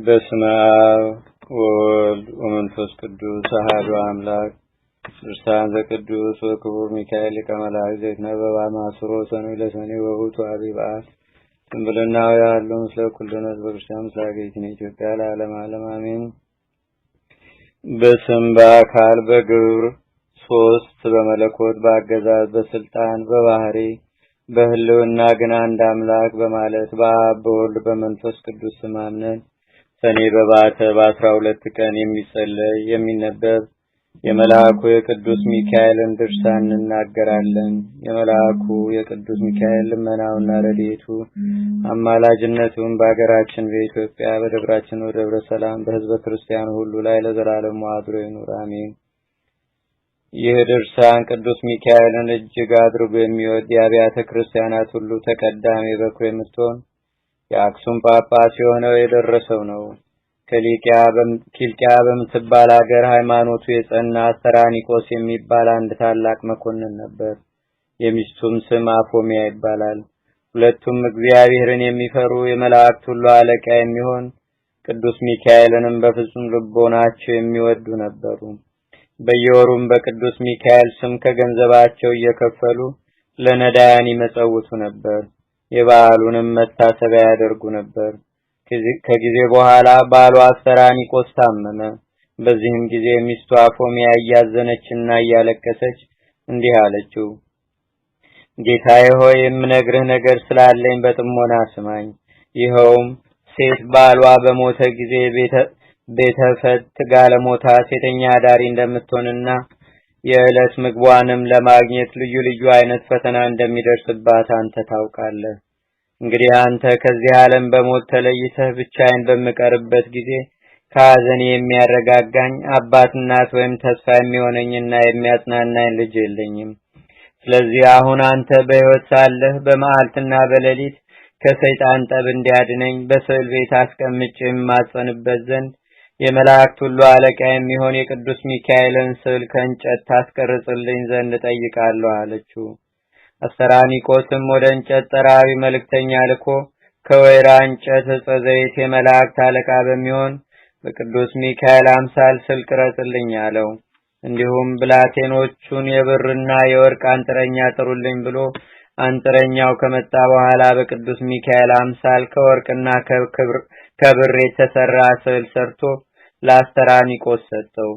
በስመ አብ ወወልድ ወመንፈስ ቅዱስ አሐዱ አምላክ። ድርሳን ዘቅዱስ ወክቡር ሚካኤል ሊቀ መላእክት ዘይትነበብ አማስሮ ሰኑ ለሰኔ ወውቱ አቢባል ትንብልናው ያለው ምስለ ኩልነ በክርስቲያን ምስለ ሀገሪቱን ኢትዮጵያ ለዓለም ዓለም አሜን። በስም በአካል በግብር ሶስት በመለኮት በአገዛዝ በስልጣን በባህሪ በህልውና ግን አንድ አምላክ በማለት በአብ በወልድ በመንፈስ ቅዱስ ስም አምነን ሰኔ በባተ በ12 ቀን የሚጸለይ የሚነበብ የመልአኩ የቅዱስ ሚካኤልን ድርሳን እናገራለን። የመልአኩ የቅዱስ ሚካኤል ልመናውና ረድኤቱ አማላጅነቱን በአገራችን በኢትዮጵያ በደብራችን ወደብረ ሰላም በህዝበ ክርስቲያኑ ሁሉ ላይ ለዘላለም አድሮ ይኑር አሜን። ይህ ድርሳን ቅዱስ ሚካኤልን እጅግ አድርጎ የሚወድ የአብያተ ክርስቲያናት ሁሉ ተቀዳሚ በኩር የምትሆን የአክሱም ጳጳስ የሆነው የደረሰው ነው። ኪልቅያ በምትባል ሀገር ሃይማኖቱ የጸና አስተራኒቆስ የሚባል አንድ ታላቅ መኮንን ነበር። የሚስቱም ስም አፎሚያ ይባላል። ሁለቱም እግዚአብሔርን የሚፈሩ የመላእክት ሁሉ አለቃ የሚሆን ቅዱስ ሚካኤልንም በፍጹም ልቦናቸው የሚወዱ ነበሩ። በየወሩም በቅዱስ ሚካኤል ስም ከገንዘባቸው እየከፈሉ ለነዳያን ይመጸውቱ ነበር። የበዓሉንም መታሰቢያ ያደርጉ ነበር። ከጊዜ በኋላ ባሏ አስተራኒቆስ ታመመ። በዚህም ጊዜ ሚስቱ አፎሚያ እያዘነችና እያለቀሰች እንዲህ አለችው፣ ጌታዬ ሆይ የምነግርህ ነገር ስላለኝ በጥሞና ስማኝ። ይኸውም ሴት ባሏ በሞተ ጊዜ ቤተፈት ጋለሞታ ሴተኛ አዳሪ እንደምትሆንና የዕለት ምግቧንም ለማግኘት ልዩ ልዩ አይነት ፈተና እንደሚደርስባት አንተ ታውቃለህ። እንግዲህ አንተ ከዚህ ዓለም በሞት ተለይተህ ብቻዬን በምቀርበት ጊዜ ከሐዘኔ የሚያረጋጋኝ አባት እናት ወይም ተስፋ የሚሆነኝና የሚያጽናናኝ ልጅ የለኝም። ስለዚህ አሁን አንተ በሕይወት ሳለህ በመዓልትና በሌሊት ከሰይጣን ጠብ እንዲያድነኝ በስዕል ቤት አስቀምጬ የማጸንበት ዘንድ የመላእክት ሁሉ አለቃ የሚሆን የቅዱስ ሚካኤልን ስዕል ከእንጨት ታስቀርጽልኝ ዘንድ ጠይቃለሁ አለችው። አስተራኒቆስም ወደ እንጨት ጠራቢ መልእክተኛ ልኮ ከወይራ እንጨት ዕፀ ዘይት የመላእክት አለቃ በሚሆን በቅዱስ ሚካኤል አምሳል ስዕል ቅረጽልኝ አለው። እንዲሁም ብላቴኖቹን የብርና የወርቅ አንጥረኛ ጥሩልኝ ብሎ አንጥረኛው ከመጣ በኋላ በቅዱስ ሚካኤል አምሳል ከወርቅና ከብር የተሰራ ስዕል ሰርቶ ለአስተራኒቆስ ሰጠው።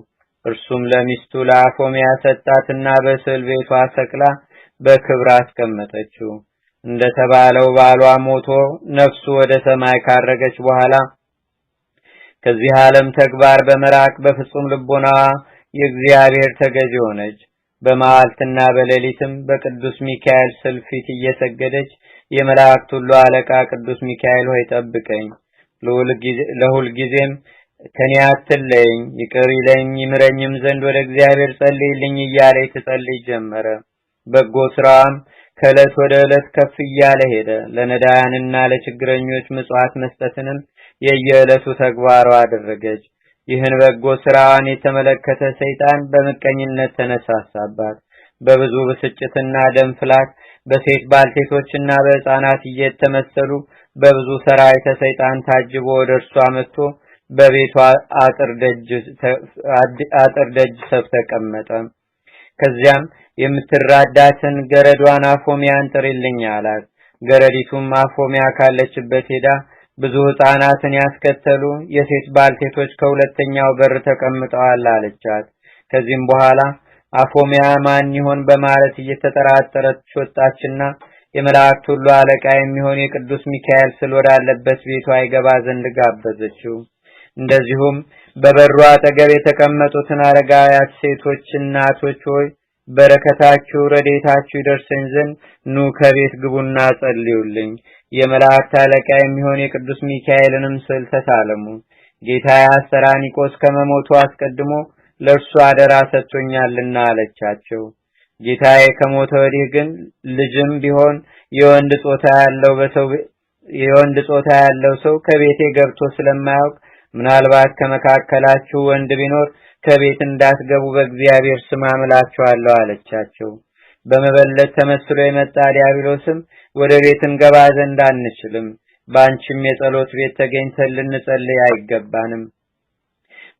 እርሱም ለሚስቱ ለአፎሚያ ሰጣትና በስዕል ቤቷ ሰቅላ በክብር አስቀመጠችው። እንደተባለው ባሏ ሞቶ ነፍሱ ወደ ሰማይ ካረገች በኋላ ከዚህ ዓለም ተግባር በመራቅ በፍጹም ልቦና የእግዚአብሔር ተገዥ ሆነች። በመዓልትና በሌሊትም በቅዱስ ሚካኤል ስዕል ፊት እየሰገደች የመላእክት ሁሉ አለቃ ቅዱስ ሚካኤል ሆይ ጠብቀኝ፣ ለሁል ጊዜም ከኔ አትለኝ፣ ይቅር ይለኝ ይምረኝም ዘንድ ወደ እግዚአብሔር ጸልይልኝ እያለች ትጸልይ ጀመረ። በጎ ስራም ከዕለት ወደ ዕለት ከፍ እያለ ሄደ። ለነዳያንና ለችግረኞች ምጽዋት መስጠትንም የየዕለቱ ተግባሯ አደረገች። ይህን በጎ ስራዋን የተመለከተ ሰይጣን በምቀኝነት ተነሳሳባት። በብዙ ብስጭትና ደም ፍላት በሴት ባልቴቶችና በሕፃናት እየተመሰሉ በብዙ ሰራዊተ ሰይጣን ታጅቦ ወደ እርሷ መጥቶ በቤቷ አጥር ደጅ ሰፍ ተቀመጠ። ከዚያም የምትራዳትን ገረዷን አፎሚያን ጥሪልኝ አላት። ገረዲቱም አፎሚያ ካለችበት ሄዳ ብዙ ሕፃናትን ያስከተሉ የሴት ባልቴቶች ከሁለተኛው በር ተቀምጠዋል አለቻት። ከዚህም በኋላ አፎሚያ ማን ይሆን በማለት እየተጠራጠረች ወጣችና የመላእክት ሁሉ አለቃ የሚሆን የቅዱስ ሚካኤል ስዕል ወዳለበት ቤቷ ይገባ ዘንድ ጋበዘችው። እንደዚሁም በበሩ አጠገብ የተቀመጡትን አረጋውያት ሴቶች እናቶች ሆይ በረከታችሁ ረድኤታችሁ ይደርሰኝ ዘንድ ኑ ከቤት ግቡና ጸልዩልኝ። የመላእክት አለቃ የሚሆን የቅዱስ ሚካኤልንም ስዕል ተሳለሙ። ጌታዬ አስተራኒቆስ ከመሞቱ አስቀድሞ ለእርሱ አደራ ሰጥቶኛልና አለቻቸው። ጌታዬ ከሞተ ወዲህ ግን ልጅም ቢሆን የወንድ ጾታ ያለው ሰው ከቤቴ ገብቶ ስለማያውቅ ምናልባት ከመካከላችሁ ወንድ ቢኖር ከቤት እንዳትገቡ በእግዚአብሔር ስም አምላችኋለሁ አለቻቸው። በመበለት ተመስሎ የመጣ ዲያብሎስም ወደ ቤት እንገባ ዘንድ አንችልም፣ በአንቺም የጸሎት ቤት ተገኝተን ልንጸልይ አይገባንም።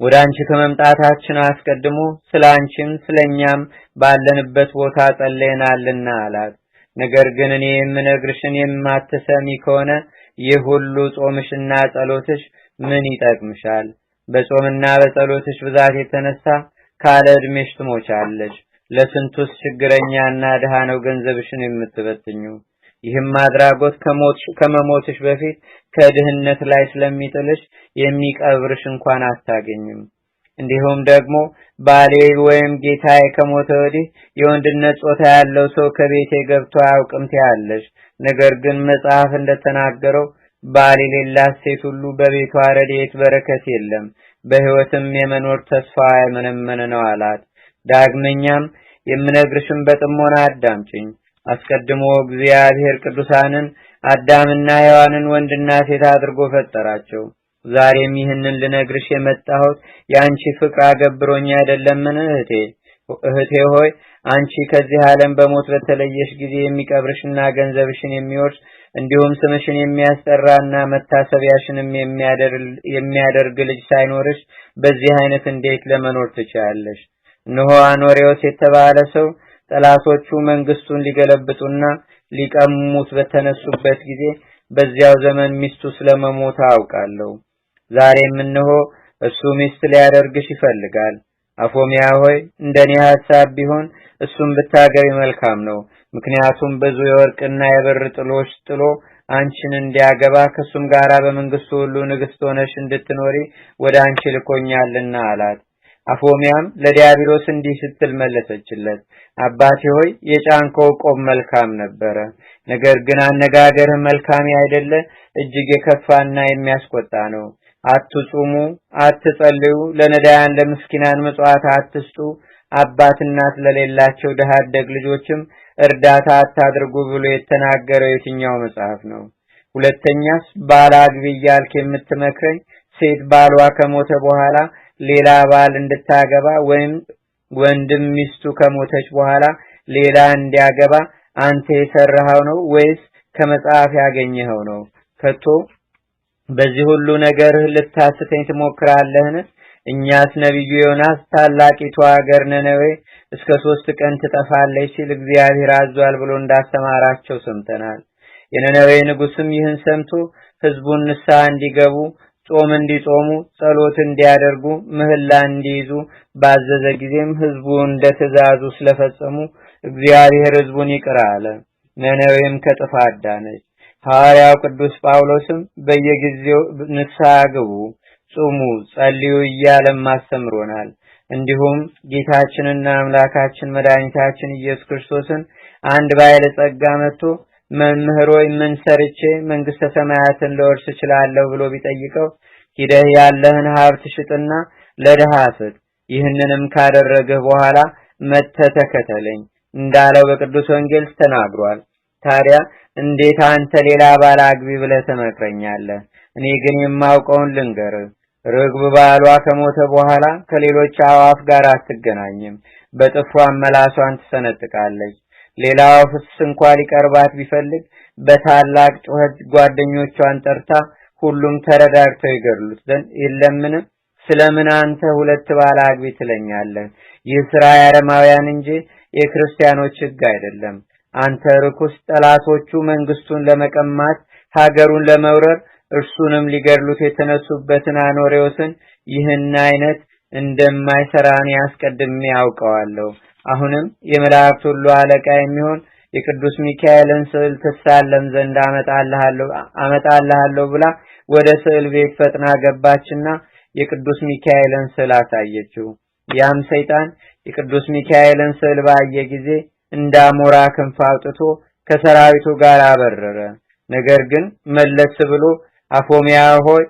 ወደ አንቺ ከመምጣታችን አስቀድሞ ስለ አንቺም ስለኛም ባለንበት ቦታ ጸልየናልና አላት። ነገር ግን እኔ የምነግርሽን የማትሰሚ ከሆነ ይህ ሁሉ ጾምሽና ጸሎትሽ ምን ይጠቅምሻል? በጾምና በጸሎትሽ ብዛት የተነሳ ካለ ዕድሜሽ ትሞቻለሽ። ለስንቱስ ችግረኛና ድሃ ነው ገንዘብሽን የምትበትኙ። ይህም አድራጎት ከመሞትሽ በፊት ከድህነት ላይ ስለሚጥልሽ የሚቀብርሽ እንኳን አታገኝም። እንዲሁም ደግሞ ባሌ ወይም ጌታዬ ከሞተ ወዲህ የወንድነት ጾታ ያለው ሰው ከቤቴ ገብቶ አያውቅም ትያለሽ። ነገር ግን መጽሐፍ እንደተናገረው ባል የሌላት ሴት ሁሉ በቤቷ ረድኤት በረከት የለም፣ በሕይወትም የመኖር ተስፋ የመነመነ ነው አላት። ዳግመኛም የምነግርሽን በጥሞና አዳምጪኝ። አስቀድሞ እግዚአብሔር ቅዱሳንን አዳምና ሔዋንን ወንድና ሴት አድርጎ ፈጠራቸው። ዛሬም ይህንን ልነግርሽ የመጣሁት ያንቺ ፍቅር አገብሮኝ አይደለምን? እህቴ ሆይ አንቺ ከዚህ ዓለም በሞት በተለየሽ ጊዜ የሚቀብርሽና ገንዘብሽን የሚወርስ እንዲሁም ስምሽን የሚያስጠራና መታሰቢያሽንም የሚያደርግ ልጅ ሳይኖርሽ በዚህ አይነት እንዴት ለመኖር ትችያለሽ? እነሆ አኖሬዎስ የተባለ ሰው ጠላቶቹ መንግስቱን ሊገለብጡና ሊቀሙት በተነሱበት ጊዜ በዚያው ዘመን ሚስቱ ስለመሞት አውቃለሁ። ዛሬም እነሆ እሱ ሚስት ሊያደርግሽ ይፈልጋል። አፎሚያ ሆይ እንደኔ ሐሳብ ቢሆን እሱም ብታገቢ መልካም ነው። ምክንያቱም ብዙ የወርቅና የብር ጥሎሽ ጥሎ አንቺን እንዲያገባ ከሱም ጋራ በመንግስቱ ሁሉ ንግስት ሆነሽ እንድትኖሪ ወደ አንቺ ልኮኛልና አላት። አፎሚያም ለዲያብሎስ እንዲህ ስትል መለሰችለት፣ አባቴ ሆይ የጫንከው ቆብ መልካም ነበረ። ነገር ግን አነጋገርህ መልካም አይደለ፣ እጅግ የከፋና የሚያስቆጣ ነው። አትጹሙ፣ አትጸልዩ፣ ለነዳያን ለምስኪናን ምጽዋት አትስጡ፣ አባት እናት ለሌላቸው ድሃ አደግ ልጆችም እርዳታ አታድርጉ ብሎ የተናገረው የትኛው መጽሐፍ ነው? ሁለተኛስ ባል አግቢ እያልክ የምትመክረኝ ሴት ባሏ ከሞተ በኋላ ሌላ ባል እንድታገባ ወይም ወንድም ሚስቱ ከሞተች በኋላ ሌላ እንዲያገባ አንተ የሰራኸው ነው ወይስ ከመጽሐፍ ያገኘኸው ነው? ከቶ በዚህ ሁሉ ነገር ልታስተኝ ትሞክራለህን? እኛስ ነብዩ ዮናስ ታላቂቱ ሀገር ነነዌ እስከ 3 ቀን ትጠፋለች ሲል እግዚአብሔር አዟል ብሎ እንዳስተማራቸው ሰምተናል። የነነዌ ንጉስም ይህን ሰምቶ ህዝቡን ንስሐ እንዲገቡ፣ ጾም እንዲጾሙ፣ ጸሎት እንዲያደርጉ፣ ምህላ እንዲይዙ ባዘዘ ጊዜም ህዝቡ እንደተዛዙ ስለፈጸሙ እግዚአብሔር ህዝቡን ይቅር አለ። ነነዌም ከጥፋት ዳነች። ሐዋርያው ቅዱስ ጳውሎስም በየጊዜው ንስሐ ግቡ፣ ጾሙ፣ ጸልዩ እያለም አስተምሮናል። እንዲሁም ጌታችንና አምላካችን መድኃኒታችን ኢየሱስ ክርስቶስን አንድ ባለጸጋ መጥቶ መምህር ሆይ ምን ሰርቼ መንግስተ ሰማያትን ልወርስ እችላለሁ ብሎ ቢጠይቀው ሂደህ ያለህን ሀብት ሽጥና ለድሃ ስጥ፣ ይህንንም ካደረግህ በኋላ መጥተህ ተከተለኝ እንዳለው በቅዱስ ወንጌል ተናግሯል። ታዲያ እንዴት አንተ ሌላ ባል አግቢ ብለህ ትመክረኛለህ? እኔ ግን የማውቀውን ልንገርህ። ርግብ ባሏ ከሞተ በኋላ ከሌሎች አዋፍ ጋር አትገናኝም፣ በጥፍሯም መላሷን ትሰነጥቃለች። ሌላው ፍስ እንኳን ሊቀርባት ቢፈልግ በታላቅ ጩኸት ጓደኞቿን ጠርታ ሁሉም ተረዳድተው ይገድሉት ዘንድ የለምን? ስለምን አንተ 2 ባል አግቢ ትለኛለህ? ይህ ሥራ የአረማውያን እንጂ የክርስቲያኖች ሕግ አይደለም። አንተ ርኩስ፣ ጠላቶቹ መንግስቱን ለመቀማት ሀገሩን ለመውረር እርሱንም ሊገድሉት የተነሱበትን አኖሬዎስን ይህን አይነት እንደማይሰራን ያስቀድሜ ያውቀዋለሁ። አሁንም የመላእክት ሁሉ አለቃ የሚሆን የቅዱስ ሚካኤልን ስዕል ተሳለም ዘንድ አመጣልሃለሁ ብላ ወደ ስዕል ቤት ፈጥና ገባችና የቅዱስ ሚካኤልን ስዕል አሳየችው። ያም ሰይጣን የቅዱስ ሚካኤልን ስዕል ባየ ጊዜ እንዳሞራ ክንፍ አውጥቶ ከሰራዊቱ ጋር አበረረ። ነገር ግን መለስ ብሎ አፎሚያ ሆይ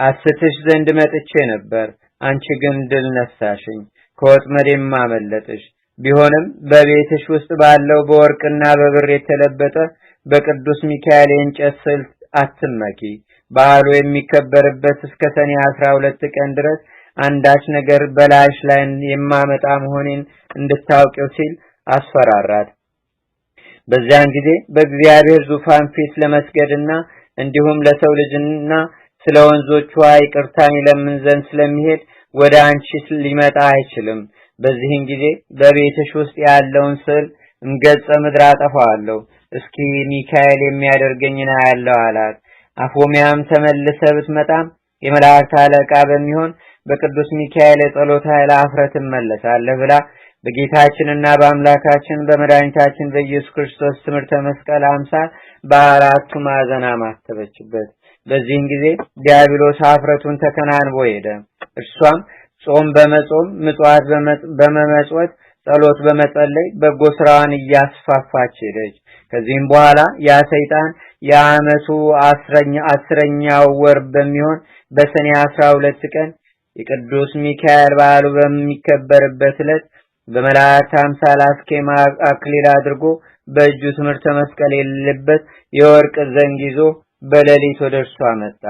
አስትሽ ዘንድ መጥቼ ነበር፣ አንቺ ግን ድል ነሳሽኝ፣ ከወጥመዴም አመለጥሽ። ቢሆንም በቤትሽ ውስጥ ባለው በወርቅና በብር የተለበጠ በቅዱስ ሚካኤል የእንጨት ስዕል አትመኪ። በዓሉ የሚከበርበት እስከ ሰኔ 12 ቀን ድረስ አንዳች ነገር በላይሽ ላይ የማመጣ መሆኔን እንድታውቂው ሲል አስፈራራት። በዚያን ጊዜ በእግዚአብሔር ዙፋን ፊት ለመስገድና እንዲሁም ለሰው ልጅና ስለ ወንዞቿ ይቅርታን ይለምን ዘንድ ስለሚሄድ ወደ አንቺ ሊመጣ አይችልም። በዚህን ጊዜ በቤትሽ ውስጥ ያለውን ስዕል ገጸ ምድር አጠፋዋለሁ። እስኪ ሚካኤል የሚያደርገኝን አያለሁ አላት። አፎሚያም ተመልሰ ብትመጣም የመላእክት አለቃ በሚሆን በቅዱስ ሚካኤል የጸሎት ኃይል አፍረት መለሳለህ ብላ በጌታችንና በአምላካችን በመድኃኒታችን በኢየሱስ ክርስቶስ ትምህርተ መስቀል አምሳል በአራቱ ማዕዘን ማተበችበት። በዚህን ጊዜ ዲያብሎስ አፍረቱን ተከናንቦ ሄደ። እርሷም ጾም በመጾም ምጽዋት በመመጽወት ጸሎት በመጸለይ በጎ ስራዋን እያስፋፋች ሄደች። ከዚህም በኋላ ያ ሰይጣን የዓመቱ 10ኛው ወር በሚሆን በሰኔ 12 ቀን የቅዱስ ሚካኤል በዓሉ በሚከበርበት ዕለት በመላእክት አምሳል አስኬማ አክሊል አድርጎ በእጁ ትምህርተ መስቀል የሌለበት የወርቅ ዘንግ ይዞ በሌሊት ወደ እርሷ መጣ።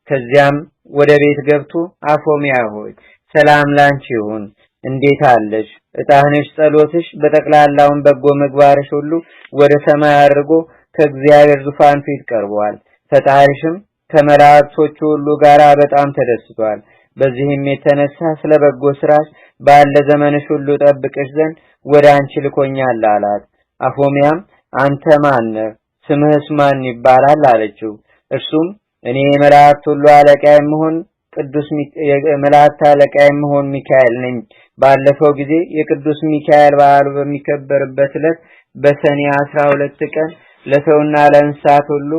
ከዚያም ወደ ቤት ገብቶ አፎሚያ ሆይ ሰላም ላንቺ ይሁን፣ እንዴት አለሽ? ዕጣንሽ ጸሎትሽ በጠቅላላውን በጎ ምግባርሽ ሁሉ ወደ ሰማይ አድርጎ ከእግዚአብሔር ዙፋን ፊት ቀርቧል። ፈጣሪሽም ከመላእክቶቹ ሁሉ ጋር በጣም ተደስቷል። በዚህም የተነሳ ስለ በጎ ስራሽ ባለ ዘመንሽ ሁሉ ጠብቅሽ ዘንድ ወደ አንቺ ልኮኛል አላት። አፎሚያም አንተ ማን ነህ? ስምህስ ማን ይባላል አለችው። እርሱም እኔ የመላእክት ሁሉ አለቃ የምሆን የመላእክት አለቃ የምሆን ሚካኤል ነኝ። ባለፈው ጊዜ የቅዱስ ሚካኤል በዓሉ በሚከበርበት ዕለት በሰኔ 12 ቀን ለሰውና ለእንስሳት ሁሉ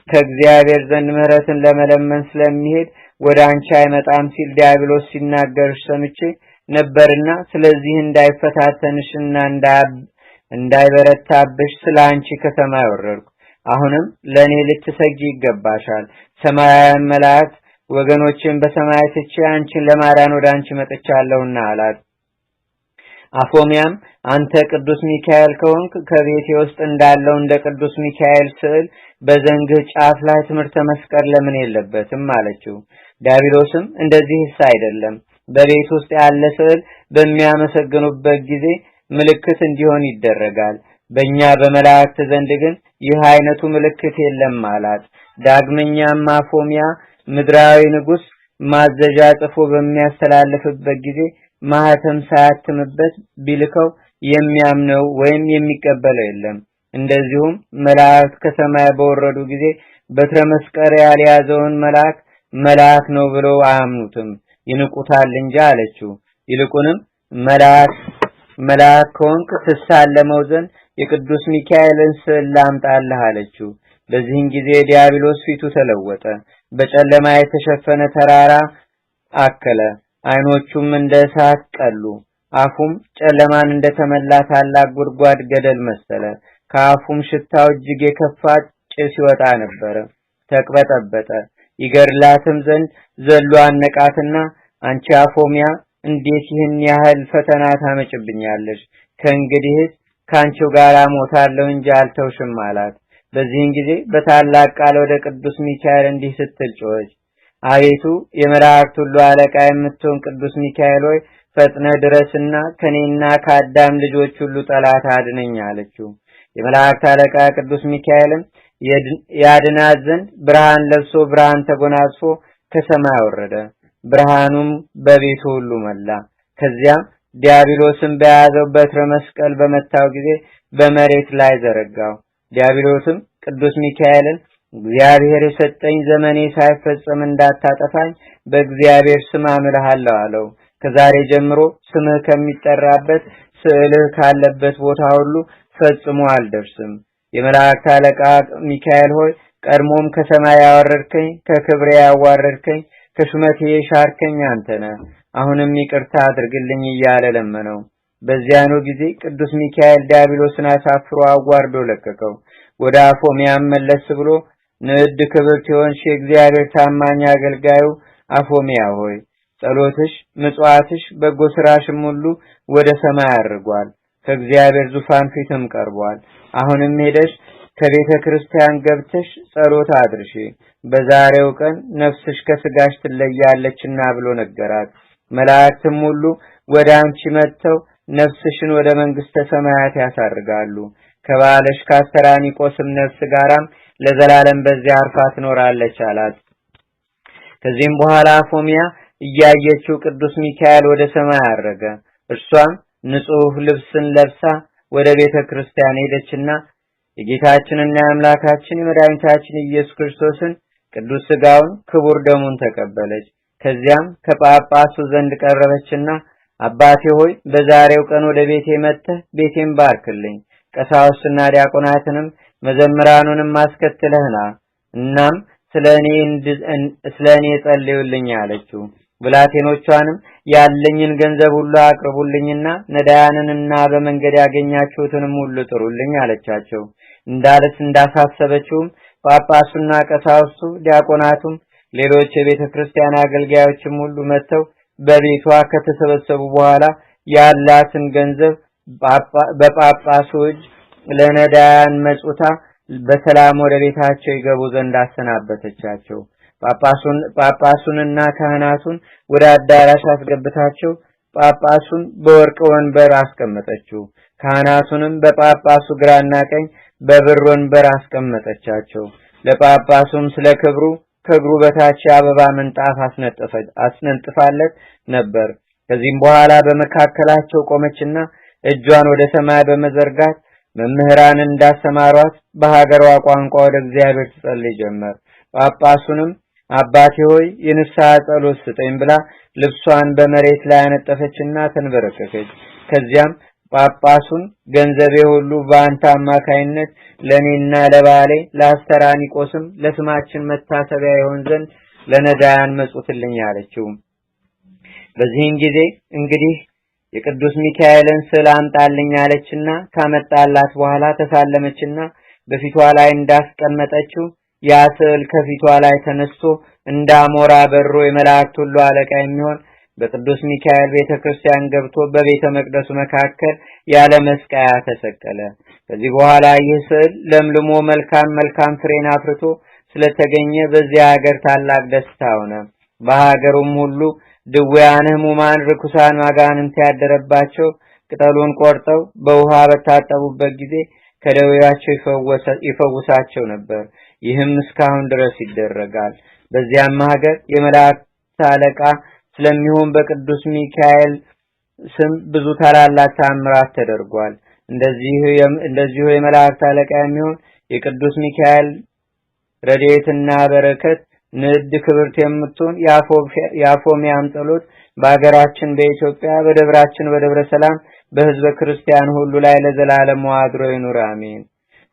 ከእግዚአብሔር ዘንድ ምሕረትን ለመለመን ስለሚሄድ ወደ አንቺ አይመጣም ሲል ዲያብሎስ ሲናገርሽ ሰምቼ ነበርና ስለዚህ እንዳይፈታተንሽና እንዳይበረታብሽ ስላንቺ ከሰማይ ወረድኩ። አሁንም ለኔ ልትሰግጂ ይገባሻል። ሰማያውያን መላእክት ወገኖችን በሰማይ ትቼ አንቺን ለማዳን ወደ አንቺ መጥቻለሁና አላት። አፎሚያም አንተ ቅዱስ ሚካኤል ከሆንክ ከቤቴ ውስጥ እንዳለው እንደ ቅዱስ ሚካኤል ስዕል በዘንግህ ጫፍ ላይ ትምህርተ መስቀል ለምን የለበትም አለችው። ዲያብሎስም እንደዚህስ አይደለም፣ በቤት ውስጥ ያለ ስዕል በሚያመሰግኑበት ጊዜ ምልክት እንዲሆን ይደረጋል። በእኛ በመላእክት ዘንድ ግን ይህ አይነቱ ምልክት የለም አላት። ዳግመኛም አፎሚያ ምድራዊ ንጉስ ማዘዣ ጽፎ በሚያስተላልፍበት ጊዜ ማህተም ሳያትምበት ቢልከው የሚያምነው ወይም የሚቀበለው የለም። እንደዚሁም መላእክት ከሰማይ በወረዱ ጊዜ በትረ መስቀል ያልያዘውን መልአክ ነው ብለው አያምኑትም፣ ይንቁታል እንጂ አለችው። ይልቁንም መልአክ ከሆንክ ትሳለመው ዘንድ የቅዱስ ሚካኤልን ስዕል ላምጣልህ አለችው። በዚህን ጊዜ ዲያብሎስ ፊቱ ተለወጠ፣ በጨለማ የተሸፈነ ተራራ አከለ፣ አይኖቹም እንደ እሳት ቀሉ፣ አፉም ጨለማን እንደተመላ ታላቅ ጉድጓድ ገደል መሰለ። ከአፉም ሽታው እጅግ የከፋ ጭስ ይወጣ ነበር። ተቅበጠበጠ። ይገድላትም ዘንድ ዘሎ አነቃትና አንቺ አፎሚያ እንዴት ይህን ያህል ፈተና ታመጭብኛለሽ? ከእንግዲህስ ካንቺው ጋር ሞታለሁ እንጂ አልተውሽም አላት። በዚህን ጊዜ በታላቅ ቃል ወደ ቅዱስ ሚካኤል እንዲህ ስትል ጮኸች። አቤቱ የመላእክት ሁሉ አለቃ የምትሆን ቅዱስ ሚካኤል ሆይ ፈጥነ ድረስና ከኔና ከአዳም ልጆች ሁሉ ጠላት አድነኝ አለችው። የመላእክት አለቃ ቅዱስ ሚካኤልም ያድናት ዘንድ ብርሃን ለብሶ ብርሃን ተጎናጽፎ ከሰማይ ወረደ። ብርሃኑም በቤቱ ሁሉ መላ። ከዚያም ዲያብሎስን በያዘው በትረ መስቀል በመታው ጊዜ በመሬት ላይ ዘረጋው። ዲያብሎስም ቅዱስ ሚካኤልን እግዚአብሔር የሰጠኝ ዘመኔ ሳይፈጸም እንዳታጠፋኝ በእግዚአብሔር ስም አምልሃለሁ አለው። ከዛሬ ጀምሮ ስምህ ከሚጠራበት ስዕልህ ካለበት ቦታ ሁሉ ፈጽሞ አልደርስም። የመላእክት አለቃ ሚካኤል ሆይ ቀድሞም ከሰማይ ያወረድከኝ፣ ከክብሬ ያዋረድከኝ፣ ከሹመቴ ሻርከኝ አንተ ነህ። አሁንም ይቅርታ አድርግልኝ እያለ ለመነው። በዚያኑ ጊዜ ቅዱስ ሚካኤል ዲያብሎስን አሳፍሮ አዋርዶ ለቀቀው። ወደ አፎሚያም መለስ ብሎ ንዕድ ክብርት የሆንሽ የእግዚአብሔር ታማኝ አገልጋዩ አፎሚያ ሆይ ጸሎትሽ፣ ምጽዋትሽ፣ በጎ ስራሽም ሁሉ ወደ ሰማይ አድርጓል፣ ከእግዚአብሔር ዙፋን ፊትም ቀርቧል። አሁንም ሄደሽ ከቤተ ክርስቲያን ገብተሽ ጸሎት አድርሺ፣ በዛሬው ቀን ነፍስሽ ከስጋሽ ትለያለችና ብሎ ነገራት። መላእክትም ሁሉ ወደ አንቺ መጥተው ነፍስሽን ወደ መንግስተ ሰማያት ያሳርጋሉ። ከባለሽ ከአስተራኒቆስም ነፍስ ጋራም ለዘላለም በዚያ አርፋ ትኖራለች አላት። ከዚህም በኋላ አፎሚያ እያየችው ቅዱስ ሚካኤል ወደ ሰማይ አረገ። እርሷም ንጹህ ልብስን ለብሳ ወደ ቤተ ክርስቲያን ሄደችና የጌታችንና የአምላካችን የመድኃኒታችን ኢየሱስ ክርስቶስን ቅዱስ ሥጋውን ክቡር ደሙን ተቀበለች። ከዚያም ከጳጳሱ ዘንድ ቀረበችና አባቴ ሆይ በዛሬው ቀን ወደ ቤቴ መጥተህ ቤቴን ባርክልኝ፣ ቀሳውስትና ዲያቆናትንም መዘምራኑንም አስከትለህና እናም ስለኔ ጸልዩልኝ አለችው። ብላቴኖቿንም ያለኝን ገንዘብ ሁሉ አቅርቡልኝና ነዳያንንና በመንገድ ያገኛችሁትንም ሁሉ ጥሩልኝ አለቻቸው። እንዳሳሰበችውም ጳጳሱና ቀሳውስቱ ዲያቆናቱም ሌሎች የቤተ ክርስቲያን አገልጋዮችም ሁሉ መጥተው በቤቷ ከተሰበሰቡ በኋላ ያላትን ገንዘብ በጳጳሱ እጅ ለነዳያን መጽውታ በሰላም ወደ ቤታቸው ይገቡ ዘንድ አሰናበተቻቸው። ጳጳሱንና ካህናቱን ወደ አዳራሽ አስገብታቸው ጳጳሱን በወርቅ ወንበር አስቀመጠችው። ካህናቱንም በጳጳሱ ግራና ቀኝ በብር ወንበር አስቀመጠቻቸው። ለጳጳሱም ስለ ክብሩ ከእግሩ በታች አበባ ምንጣፍ አስነጥፋለት ነበር። ከዚህም በኋላ በመካከላቸው ቆመችና እጇን ወደ ሰማይ በመዘርጋት መምህራን እንዳሰማሯት በሀገሯ ቋንቋ ወደ እግዚአብሔር ትጸልይ ጀመር። ጳጳሱንም አባቴ ሆይ የንስሐ ጸሎት ስጠኝ ብላ ልብሷን በመሬት ላይ አነጠፈችና ተንበረከከች። ከዚያም ጳጳሱን ገንዘቤ ሁሉ በአንተ አማካይነት ለኔና ለባሌ ለአስተራኒቆስም ለስማችን መታሰቢያ ይሆን ዘንድ ለነዳያን መጽውትልኝ አለችው። በዚህን ጊዜ እንግዲህ የቅዱስ ሚካኤልን ስዕል አምጣልኝ አለችና ካመጣላት በኋላ ተሳለመችና በፊቷ ላይ እንዳስቀመጠችው ያ ስዕል ከፊቷ ላይ ተነስቶ እንዳሞራ በሮ የመላእክት ሁሉ አለቃ የሚሆን በቅዱስ ሚካኤል ቤተክርስቲያን ገብቶ በቤተ መቅደሱ መካከል ያለ መስቀያ ተሰቀለ። ከዚህ በኋላ ይህ ስዕል ለምልሞ መልካም ፍሬን አፍርቶ ስለተገኘ በዚያ ሀገር ታላቅ ደስታ ሆነ። በሀገሩም ሁሉ ድውያን፣ ሕሙማን፣ ርኩሳን፣ አጋንንት ያደረባቸው ቅጠሉን ቆርጠው በውሃ በታጠቡበት ጊዜ ከደዌያቸው ይፈውሳቸው ነበር። ይህም እስካሁን ድረስ ይደረጋል። በዚያም ሀገር የመላእክት አለቃ ስለሚሆን በቅዱስ ሚካኤል ስም ብዙ ታላላቅ ተአምራት ተደርጓል። እንደዚሁ የመላእክት አለቃ የሚሆን የቅዱስ ሚካኤል ረድኤትና በረከት ንድ ክብርት የምትሆን የአፎሚያም ጸሎት በአገራችን በኢትዮጵያ በደብራችን በደብረ ሰላም በሕዝበ ክርስቲያን ሁሉ ላይ ለዘላለም አድሮ ይኑር አሜን።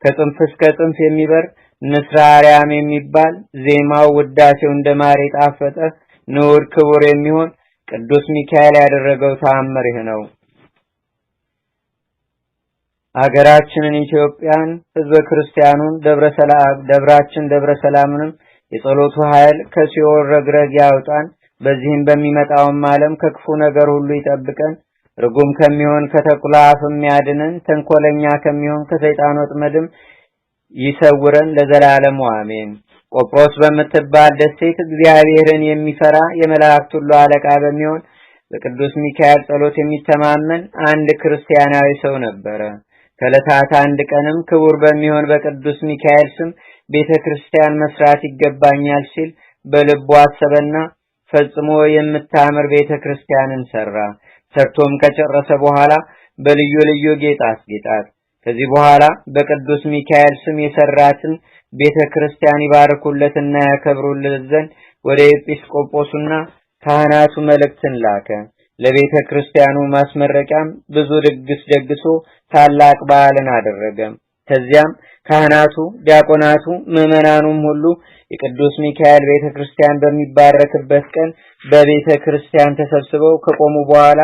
ከጽንፍ እስከ ጽንፍ የሚበር ንስረ አርያም የሚባል ዜማው ውዳሴው እንደማር የጣፈጠ ንዑድ ክቡር የሚሆን ቅዱስ ሚካኤል ያደረገው ተአምር ይህ ነው። አገራችንን ኢትዮጵያን ሕዝበ ክርስቲያኑን ደብራችን ደብረ ሰላምንም የጸሎቱ ኃይል ከሲኦል ረግረግ ያውጣን። በዚህም በሚመጣውም ዓለም ከክፉ ነገር ሁሉ ይጠብቀን። ርጉም ከሚሆን ከተኩላ አፍም ያድነን። ተንኮለኛ ከሚሆን ከሰይጣን ወጥመድም ይሰውረን ለዘላለሙ አሜን። ቆጵሮስ በምትባል ደሴት እግዚአብሔርን የሚፈራ የመላእክት ሁሉ አለቃ በሚሆን በቅዱስ ሚካኤል ጸሎት የሚተማመን አንድ ክርስቲያናዊ ሰው ነበረ። ከዕለታት አንድ ቀንም ክቡር በሚሆን በቅዱስ ሚካኤል ስም ቤተክርስቲያን መስራት ይገባኛል ሲል በልቡ አሰበና ፈጽሞ የምታምር ቤተክርስቲያንን ሰራ። ሰርቶም ከጨረሰ በኋላ በልዩ ልዩ ጌጥ አስጌጣት። ከዚህ በኋላ በቅዱስ ሚካኤል ስም የሰራትን ቤተክርስቲያን ይባርኩለትና ያከብሩለት ዘንድ ወደ ኤጲስቆጶስና ካህናቱ መልእክትን ላከ። ለቤተክርስቲያኑ ማስመረቂያም ብዙ ድግስ ደግሶ ታላቅ በዓልን አደረገ። ከዚያም ካህናቱ፣ ዲያቆናቱ፣ ምዕመናኑም ሁሉ የቅዱስ ሚካኤል ቤተክርስቲያን በሚባረክበት ቀን በቤተክርስቲያን ተሰብስበው ከቆሙ በኋላ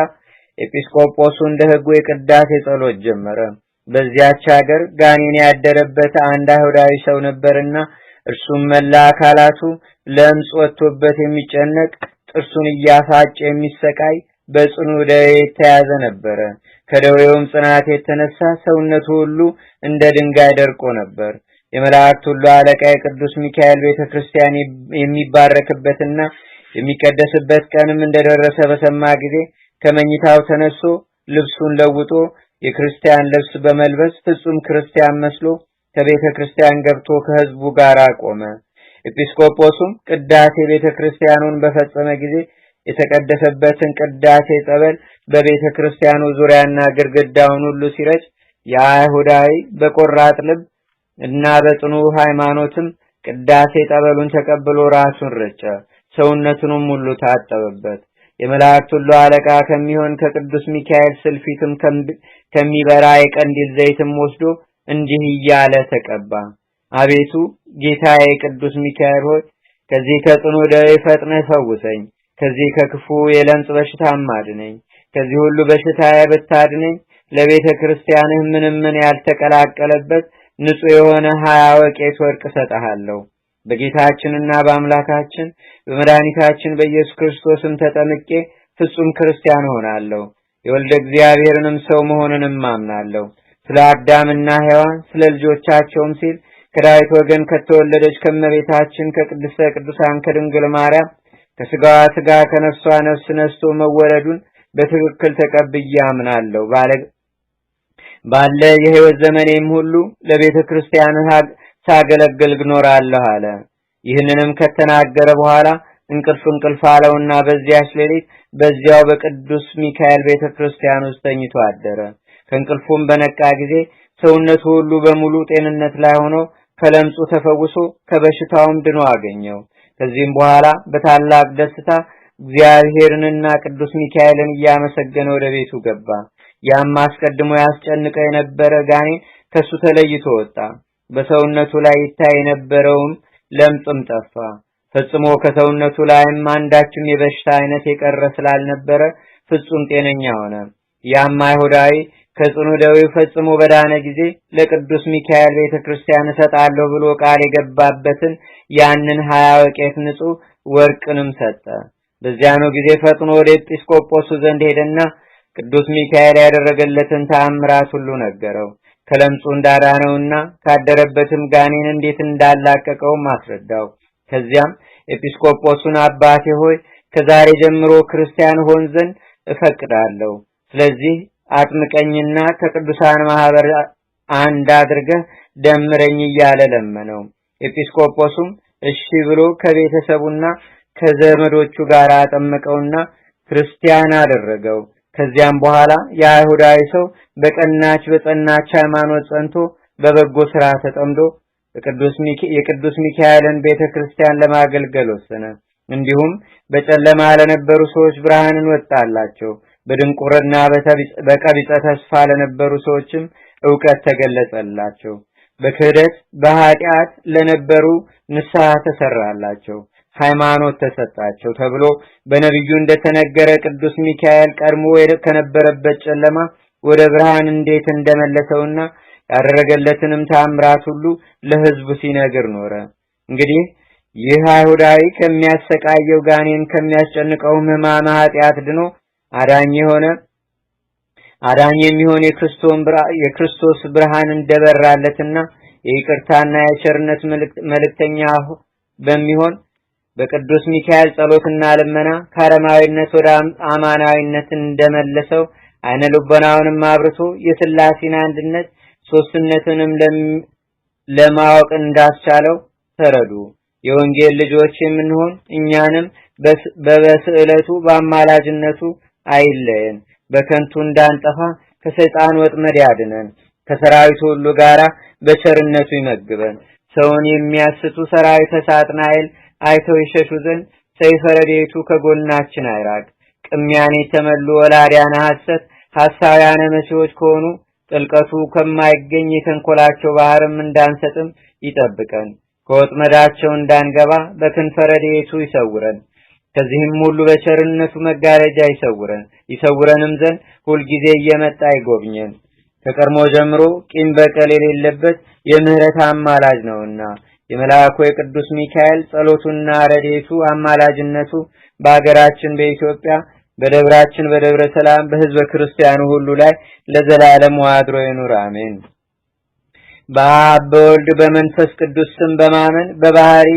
ኤጲስቆጶሱ እንደ ሕጉ የቅዳሴ ጸሎት ጀመረ። በዚያች ሀገር ጋኔን ያደረበት አንድ አይሁዳዊ ሰው ነበርና እርሱም መላ አካላቱ ለምጽ ወጥቶበት የሚጨነቅ ጥርሱን እያፋጨ የሚሰቃይ በጽኑ ደዌ የተያዘ ነበረ። ከደዌውም ጽናት የተነሳ ሰውነቱ ሁሉ እንደ ድንጋይ ደርቆ ነበር። የመላእክት ሁሉ አለቃ የቅዱስ ሚካኤል ቤተክርስቲያን የሚባረክበትና የሚቀደስበት ቀንም እንደደረሰ በሰማ ጊዜ ከመኝታው ተነስቶ ልብሱን ለውጦ የክርስቲያን ልብስ በመልበስ ፍጹም ክርስቲያን መስሎ ከቤተ ክርስቲያን ገብቶ ከሕዝቡ ጋር ቆመ። ኤጲስቆጶሱም ቅዳሴ ቤተ ክርስቲያኑን በፈጸመ ጊዜ የተቀደሰበትን ቅዳሴ ጸበል በቤተ ክርስቲያኑ ዙሪያና ግድግዳውን ሁሉ ሲረጭ የአይሁዳዊ በቆራጥ ልብ እና በጽኑ ሃይማኖትም ቅዳሴ ጸበሉን ተቀብሎ ራሱን ረጨ፣ ሰውነቱንም ሁሉ ታጠበበት። የመላእክት ሁሉ አለቃ ከሚሆን ከቅዱስ ሚካኤል ስልፊትም ከሚበራ የቀንዲል ዘይትም ወስዶ እንዲህ እያለ ተቀባ። አቤቱ ጌታዬ ቅዱስ ሚካኤል ሆይ ከዚህ ከጽኑ ደዌ ፈጥነህ ፈውሰኝ። ከዚህ ከክፉ የለምጽ በሽታም አድነኝ። ከዚህ ሁሉ በሽታዬ ብታድነኝ ለቤተ ክርስቲያንህ ምንም ያልተቀላቀለበት ንጹሕ የሆነ 20 ወቄት ወርቅ ሰጣለሁ። በጌታችንና በአምላካችን በመድኃኒታችን በኢየሱስ ክርስቶስም ተጠምቄ ፍጹም ክርስቲያን ሆናለሁ። የወልደ እግዚአብሔርንም ሰው መሆንንም አምናለሁ። ስለ አዳምና ሔዋን ስለ ልጆቻቸውም ሲል ከዳዊት ወገን ከተወለደች ከመቤታችን ከቅድስተ ቅዱሳን ከድንግል ማርያም ከስጋዋ ስጋ ከነፍሷ ነፍስ ነስቶ መወለዱን በትክክል ተቀብዬ አምናለሁ። ባለ የሕይወት ዘመኔም ሁሉ ለቤተ ክርስቲያን ሳገለግል እኖራለሁ አለ። ይህንንም ከተናገረ በኋላ እንቅልፍ አለውና በዚያች ሌሊት በዚያው በቅዱስ ሚካኤል ቤተ ክርስቲያን ውስጥ ተኝቶ አደረ። ከእንቅልፉም በነቃ ጊዜ ሰውነቱ ሁሉ በሙሉ ጤንነት ላይ ሆኖ ከለምጹ ተፈውሶ ከበሽታውም ድኖ አገኘው። ከዚህም በኋላ በታላቅ ደስታ እግዚአብሔርንና ቅዱስ ሚካኤልን እያመሰገነ ወደ ቤቱ ገባ። ያም አስቀድሞ ያስጨንቀው የነበረ ጋኔን ከሱ ተለይቶ ወጣ። በሰውነቱ ላይ ይታይ የነበረውም ለምጽም ጠፋ። ፈጽሞ ከሰውነቱ ላይም አንዳችም የበሽታ አይነት የቀረ ስላልነበረ ፍጹም ጤነኛ ሆነ። ያም አይሁዳዊ ከጽኑ ደዌው ፈጽሞ በዳነ ጊዜ ለቅዱስ ሚካኤል ቤተክርስቲያን እሰጣለሁ ብሎ ቃል የገባበትን ያንን 20 ወቄት ንጹሕ ወርቅንም ሰጠ። በዚያኑ ጊዜ ፈጥኖ ወደ ኤጲስቆጶሱ ዘንድ ሄደና ቅዱስ ሚካኤል ያደረገለትን ተአምራት ሁሉ ነገረው። ከለምጹ እንዳዳነውና ካደረበትም ጋኔን እንዴት እንዳላቀቀው አስረዳው። ከዚያም ኤጲስቆጶሱን አባቴ ሆይ ከዛሬ ጀምሮ ክርስቲያን ሆን ዘንድ እፈቅዳለሁ፣ ስለዚህ አጥምቀኝና ከቅዱሳን ማህበር አንድ አድርገህ ደምረኝ እያለ ለመነው። ኤጲስቆጶሱም እሺ ብሎ ከቤተሰቡና ከዘመዶቹ ጋር አጠመቀውና ክርስቲያን አደረገው። ከዚያም በኋላ የአይሁዳዊ ሰው በጸናች ሃይማኖት ጸንቶ በበጎ ሥራ ተጠምዶ የቅዱስ ሚካኤልን ቤተክርስቲያን ለማገልገል ወሰነ። እንዲሁም በጨለማ ለነበሩ ሰዎች ብርሃንን ወጣላቸው። በድንቁርና በቀቢጸ ተስፋ ለነበሩ ሰዎችም ዕውቀት ተገለጸላቸው። በክህደት በኃጢአት ለነበሩ ንስሐ ተሰራላቸው፣ ሃይማኖት ተሰጣቸው ተብሎ በነብዩ እንደተነገረ ቅዱስ ሚካኤል ቀድሞ ከነበረበት ጨለማ ወደ ብርሃን እንዴት እንደመለሰውና ያደረገለትንም ተአምራት ሁሉ ለሕዝቡ ሲነግር ኖረ። እንግዲህ ይህ አይሁዳዊ ከሚያሰቃየው ጋኔን ከሚያስጨንቀው ሕማም ኃጢአት ድኖ አዳኝ የሚሆን የክርስቶስ ብርሃን እንደበራለትና የይቅርታና የቸርነት መልእክተኛ በሚሆን በቅዱስ ሚካኤል ጸሎትና ልመና ከአረማዊነት ወደ አማናዊነት እንደመለሰው አይነ ልቦናውንም አብርቶ የሥላሴን አንድነት ሶስትነትንም ለማወቅ እንዳስቻለው ተረዱ። የወንጌል ልጆች የምንሆን እኛንም በስዕለቱ በአማላጅነቱ አይለየን፣ በከንቱ እንዳንጠፋ ከሰይጣን ወጥመድ ያድነን፣ ከሰራዊቱ ሁሉ ጋራ በቸርነቱ ይመግበን። ሰውን የሚያስቱ ሰራዊተ ሳጥናኤል አይተው ይሸሹ ዘንድ ሰይፈ ረድኤቱ ከጎናችን አይራቅ። ቅሚያን የተመሉ ወላዲያነ ሐሳውያነ መሲዎች ከሆኑ ጥልቀቱ ከማይገኝ የተንኮላቸው ባህርም እንዳንሰጥም ይጠብቀን። ከወጥመዳቸው እንዳንገባ በክንፈ ረድኤቱ ይሰውረን። ከዚህም ሁሉ በቸርነቱ መጋረጃ ይሰውረንም ዘንድ ሁልጊዜ እየመጣ ይጎብኘን። ከቀድሞ ጀምሮ ቂም በቀል የሌለበት የምህረት አማላጅ ነውና የመልአኩ የቅዱስ ሚካኤል ጸሎቱና ረድኤቱ አማላጅነቱ በአገራችን በኢትዮጵያ በደብራችን በደብረ ሰላም በሕዝበ ክርስቲያኑ ሁሉ ላይ ለዘላለም አድሮ ይኑር፣ አሜን። በአብ በወልድ በመንፈስ ቅዱስ ስም በማመን በባህሪ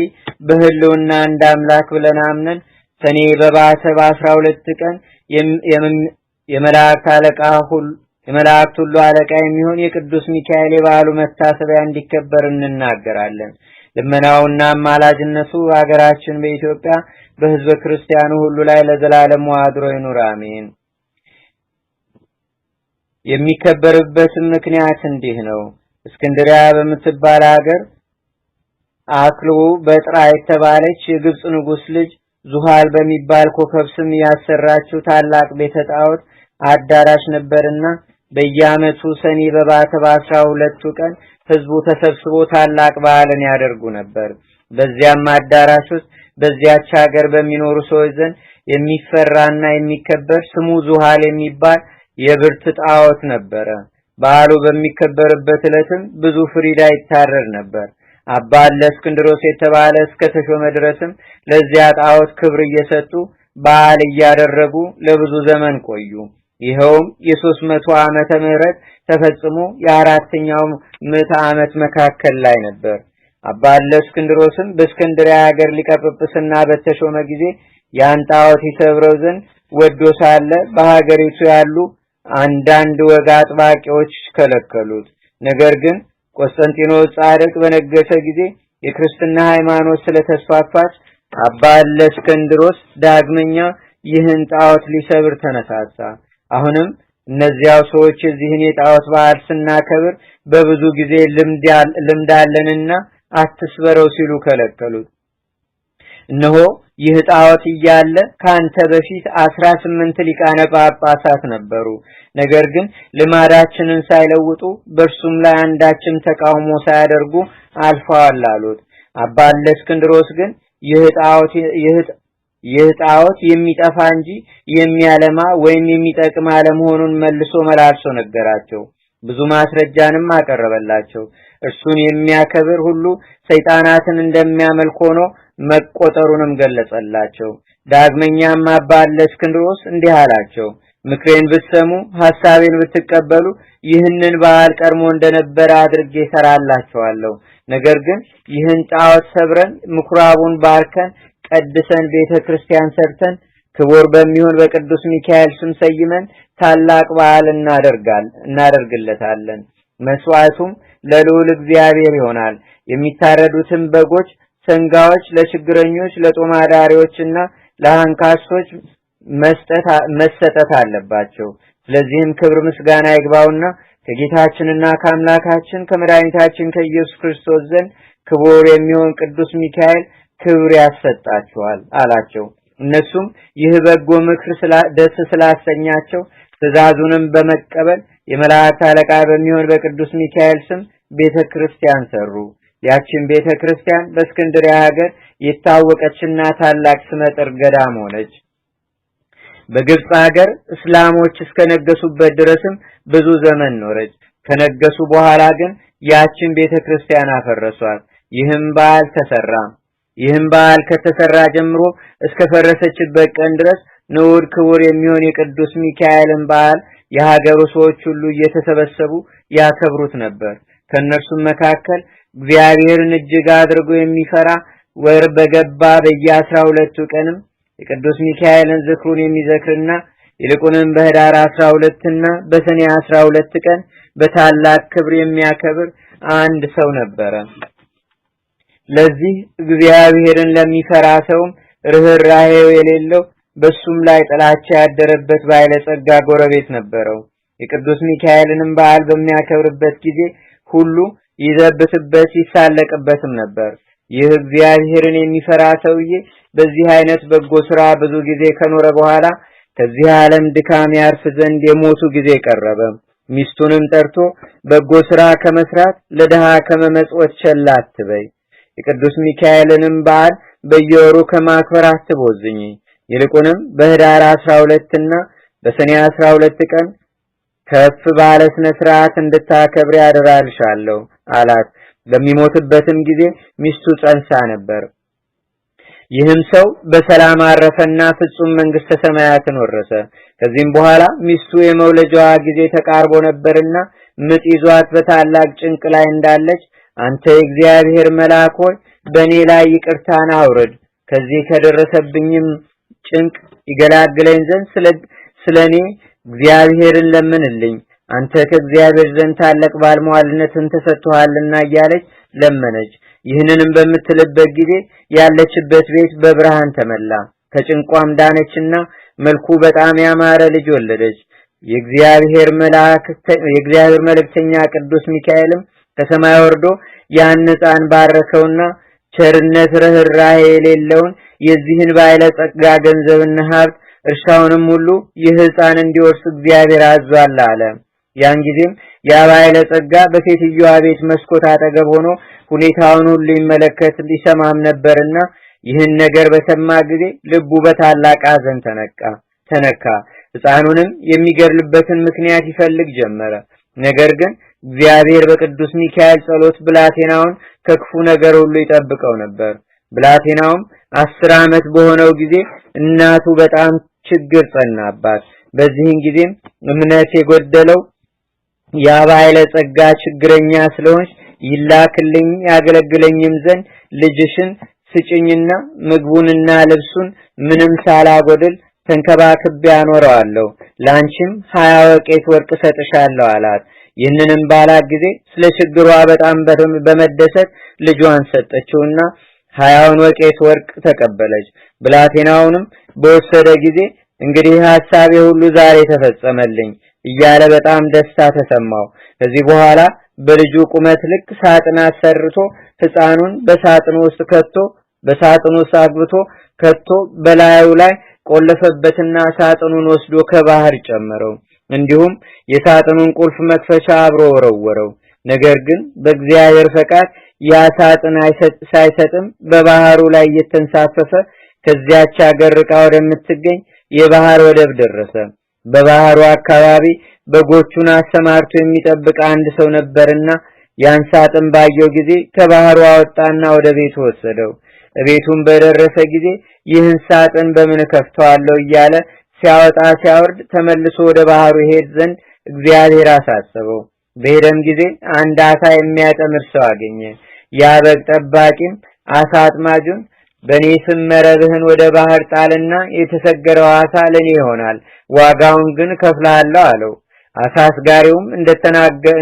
በህልውና እንደ አምላክ ብለን አምነን ሰኔ በባተ በ12 ቀን የመላእክት አለቃ የመላእክት ሁሉ አለቃ የሚሆን የቅዱስ ሚካኤል የበዓሉ መታሰቢያ እንዲከበር እንናገራለን። ልመናውና አማላጅነቱ ሀገራችን በኢትዮጵያ በሕዝበ ክርስቲያኑ ሁሉ ላይ ለዘላለም አድሮ ይኑር፣ አሜን። የሚከበርበትም ምክንያት እንዲህ ነው። እስክንድሪያ በምትባል ሀገር አክሉ በጥራ የተባለች የግብጽ ንጉስ ልጅ ዙሃል በሚባል ኮከብ ስም ያሰራችው ታላቅ ቤተ ጣዖት አዳራሽ ነበርና በየዓመቱ ሰኔ በባተ በ12ቱ ቀን ህዝቡ ተሰብስቦ ታላቅ በዓልን ያደርጉ ነበር። በዚያም አዳራሽ ውስጥ በዚያች ሀገር በሚኖሩ ሰዎች ዘንድ የሚፈራና የሚከበር ስሙ ዙሃል የሚባል የብርት ጣዖት ነበረ። በዓሉ በሚከበርበት ዕለትም ብዙ ፍሪዳ ይታረድ ነበር። አባ ለእስክንድሮስ የተባለ እስከ ተሾመ ድረስም ለዚያ ጣዖት ክብር እየሰጡ በዓል እያደረጉ ለብዙ ዘመን ቆዩ። ይኸውም የ300 ዓመተ ምህረት ተፈጽሞ የ4ኛው ምዕተ ዓመት መካከል ላይ ነበር። አባ ለእስክንድሮስም በእስክንድርያ ሀገር ሊቀ ጵጵስና በተሾመ ጊዜ ያን ጣዖት ይሰብረው ዘንድ ወዶ ሳለ በሀገሪቱ ያሉ አንዳንድ ወግ አጥባቂዎች ከለከሉት። ነገር ግን ቆስጠንጢኖስ ጻድቅ በነገሰ ጊዜ የክርስትና ሃይማኖት ስለተስፋፋች አባ ለእስክንድሮስ ዳግመኛ ይህን ጣዖት ሊሰብር ተነሳሳ። አሁንም እነዚያው ሰዎች እዚህን የጣዖት በዓል ስናከብር በብዙ ጊዜ ልምድ አለንና አትስበረው ሲሉ ከለከሉት። እነሆ ይህ ጣዖት እያለ ካንተ በፊት 18 ሊቃነ ጳጳሳት ነበሩ። ነገር ግን ልማዳችንን ሳይለውጡ በእርሱም ላይ አንዳችም ተቃውሞ ሳያደርጉ አልፈዋል አሉት። አባ ለእስክንድሮስ ግን ይህ ጣዖት የሚጠፋ እንጂ የሚያለማ ወይም የሚጠቅም አለመሆኑን መልሶ መላልሶ ነገራቸው። ብዙ ማስረጃንም አቀረበላቸው። እርሱን የሚያከብር ሁሉ ሰይጣናትን እንደሚያመልክ ሆኖ መቆጠሩንም ገለጸላቸው። ዳግመኛም አባ ለእስክንድሮስ እንዲህ አላቸው፣ ምክሬን ብትሰሙ ሐሳቤን ብትቀበሉ ይህንን በዓል ቀድሞ እንደነበረ አድርጌ ሰራላችኋለሁ። ነገር ግን ይህን ጣዖት ሰብረን ምኩራቡን ባርከን ቀድሰን ቤተክርስቲያን ሰርተን ክቡር በሚሆን በቅዱስ ሚካኤል ስም ሰይመን ታላቅ በዓል እናደርግለታለን። መስዋዕቱም ለልዑል እግዚአብሔር ይሆናል። የሚታረዱትም በጎች፣ ሰንጋዎች ለችግረኞች ለጦማዳሪዎችና ለአንካሶች መሰጠት አለባቸው። ስለዚህም ክብር ምስጋና ይግባውና ከጌታችንና ከአምላካችን ከመድኃኒታችን ከኢየሱስ ክርስቶስ ዘንድ ክቡር የሚሆን ቅዱስ ሚካኤል ክብር ያሰጣቸዋል አላቸው። እነሱም ይህ በጎ ምክር ደስ ስላሰኛቸው ትእዛዙንም በመቀበል የመላእክት አለቃ በሚሆን በቅዱስ ሚካኤል ስም ቤተክርስቲያን ሰሩ። ያችን ቤተክርስቲያን በእስክንድርያ ሀገር የታወቀችና ታላቅ ስመጥር ገዳም ሆነች። በግብጽ ሀገር እስላሞች እስከነገሱበት ድረስም ብዙ ዘመን ኖረች። ከነገሱ በኋላ ግን ያችን ቤተክርስቲያን አፈረሷት። ይህም በዓል ከተሰራ ጀምሮ እስከ ፈረሰችበት ቀን ድረስ ንዑድ ክቡር የሚሆን የቅዱስ ሚካኤልን በዓል የሀገሩ ሰዎች ሁሉ እየተሰበሰቡ ያከብሩት ነበር። ከነርሱም መካከል እግዚአብሔርን እጅግ አድርጎ የሚፈራ ወር በገባ በየ12ቱ ቀንም የቅዱስ ሚካኤልን ዝክሩን የሚዘክርና ይልቁንም በህዳር 12 እና በሰኔ 12 ቀን በታላቅ ክብር የሚያከብር አንድ ሰው ነበረ። ለዚህ እግዚአብሔርን ለሚፈራ ሰውም ርህራሄው የሌለው በሱም ላይ ጥላቻ ያደረበት ባለጸጋ ጎረቤት ነበረው። የቅዱስ ሚካኤልንም በዓል በሚያከብርበት ጊዜ ሁሉ ይዘብትበት ይሳለቅበትም ነበር። ይህ እግዚአብሔርን የሚፈራ ሰውዬ በዚህ አይነት በጎ ስራ ብዙ ጊዜ ከኖረ በኋላ ከዚህ ዓለም ድካም ያርፍ ዘንድ የሞቱ ጊዜ ቀረበ። ሚስቱንም ጠርቶ በጎ ስራ ከመስራት ለድሃ ከመመጽወት ቸል አትበይ፣ የቅዱስ ሚካኤልንም በዓል በየወሩ ከማክበር አትቦዝኝ፣ ይልቁንም በህዳር 12 እና በሰኔ 12 ቀን ከፍ ባለ ስነ ስርዓት እንድታከብሪ አደራልሻለሁ አላት። በሚሞትበትም ጊዜ ሚስቱ ጸንሳ ነበር። ይህም ሰው በሰላም አረፈና ፍጹም መንግስተ ሰማያትን ወረሰ። ከዚህም በኋላ ሚስቱ የመውለጃዋ ጊዜ ተቃርቦ ነበርና ምጥ ይዟት በታላቅ ጭንቅ ላይ እንዳለች አንተ የእግዚአብሔር መልአክ ሆይ በእኔ ላይ ይቅርታን አውርድ፣ ከዚህ ከደረሰብኝም ጭንቅ ይገላግለኝ ዘንድ ስለኔ እግዚአብሔርን ለምንልኝ፣ አንተ ከእግዚአብሔር ዘንድ ታላቅ ባለሟልነትን ተሰጥቷልና እያለች ለመነች። ይህንንም በምትልበት ጊዜ ያለችበት ቤት በብርሃን ተመላ። ከጭንቋም ዳነችና መልኩ በጣም ያማረ ልጅ ወለደች። የእግዚአብሔር መልእክተኛ ቅዱስ ሚካኤልም ከሰማይ ወርዶ ያን ሕፃን ባረከውና ቸርነት ርኅራኄ የሌለውን የዚህን ባለጸጋ ገንዘብና ሀብት እርሻውንም ሁሉ ይህ ሕፃን እንዲወርስ እግዚአብሔር አዟል አለ። ያን ጊዜም ያ ባለጸጋ በሴትዮዋ ቤት መስኮት አጠገብ ሆኖ ሁኔታውን ሁሉ ይመለከት ሊሰማም ነበርና ይህን ነገር በሰማ ጊዜ ልቡ በታላቅ ሐዘን ተነካ። ሕፃኑንም የሚገድልበትን ምክንያት ይፈልግ ጀመረ። ነገር ግን እግዚአብሔር በቅዱስ ሚካኤል ጸሎት ብላቴናውን ከክፉ ነገር ሁሉ ይጠብቀው ነበር። ብላቴናውም 10 ዓመት በሆነው ጊዜ እናቱ በጣም ችግር ጸናባት። በዚህን ጊዜም እምነት የጎደለው ያ ባለጸጋ ችግረኛ ስለሆንሽ ይላክልኝ ያገለግለኝም ዘንድ ልጅሽን ስጭኝና ምግቡንና ልብሱን ምንም ሳላጎድል ተንከባክቤ አኖረዋለሁ፣ ላንቺም 20 ወቄት ወርቅ ሰጥሻለሁ አላት። ይህንንም ባላት ጊዜ ስለ ችግሯ በጣም በመደሰት ልጇን ሰጠችውና 20 ወቄት ወርቅ ተቀበለች። ብላቴናውንም በወሰደ ጊዜ እንግዲህ ሐሳቤ ሁሉ ዛሬ ተፈጸመልኝ እያለ በጣም ደስታ ተሰማው። ከዚህ በኋላ በልጁ ቁመት ልክ ሳጥን አሰርቶ ሕፃኑን በሳጥኑ ውስጥ አግብቶ ከቶ በላዩ ላይ ቆለፈበትና ሳጥኑን ወስዶ ከባህር ጨመረው። እንዲሁም የሳጥኑን ቁልፍ መክፈቻ አብሮ ወረወረው። ነገር ግን በእግዚአብሔር ፈቃድ ያ ሳጥን ሳይሰጥም በባህሩ ላይ እየተንሳፈፈ ከዚያች አገር ርቃ ወደምትገኝ የባህር ወደብ ደረሰ። በባህሩ አካባቢ በጎቹን አሰማርቶ የሚጠብቅ አንድ ሰው ነበርና ያን ሳጥን ባየው ጊዜ ከባህሩ አወጣና ወደ ቤቱ ወሰደው። ቤቱን በደረሰ ጊዜ ይህን ሳጥን በምን ከፍተዋለሁ እያለ ሲያወጣ ሲያወርድ ተመልሶ ወደ ባህሩ ይሄድ ዘንድ እግዚአብሔር አሳሰበው። በሄደም ጊዜ አንድ አሳ የሚያጠምር ሰው አገኘ። ያ በግ ጠባቂም አሳ አጥማጁን በኔ ስም መረብህን ወደ ባህር ጣልና የተሰገረው አሳ ለኔ ይሆናል፣ ዋጋውን ግን ከፍላለሁ አለው። አሳ አስጋሪውም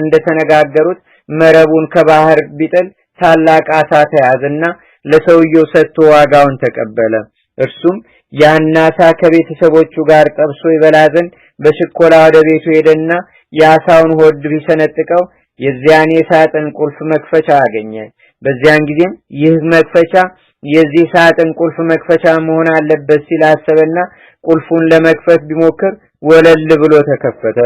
እንደተነጋገሩት መረቡን ከባህር ቢጥል ታላቅ አሳ ተያዘና ለሰውየው ሰጥቶ ዋጋውን ተቀበለ። እርሱም ያን አሳ ከቤተሰቦቹ ጋር ጠብሶ ይበላ ዘንድ በሽኮላ ወደ ቤቱ ሄደና የአሳውን ሆድ ቢሰነጥቀው የዚያን የሳጥን ቁልፍ መክፈቻ አገኘ። በዚያን ጊዜም ይህ መክፈቻ የዚህ ሳጥን ቁልፍ መክፈቻ መሆን አለበት ሲል አሰበና ቁልፉን ለመክፈት ቢሞክር ወለል ብሎ ተከፈተ።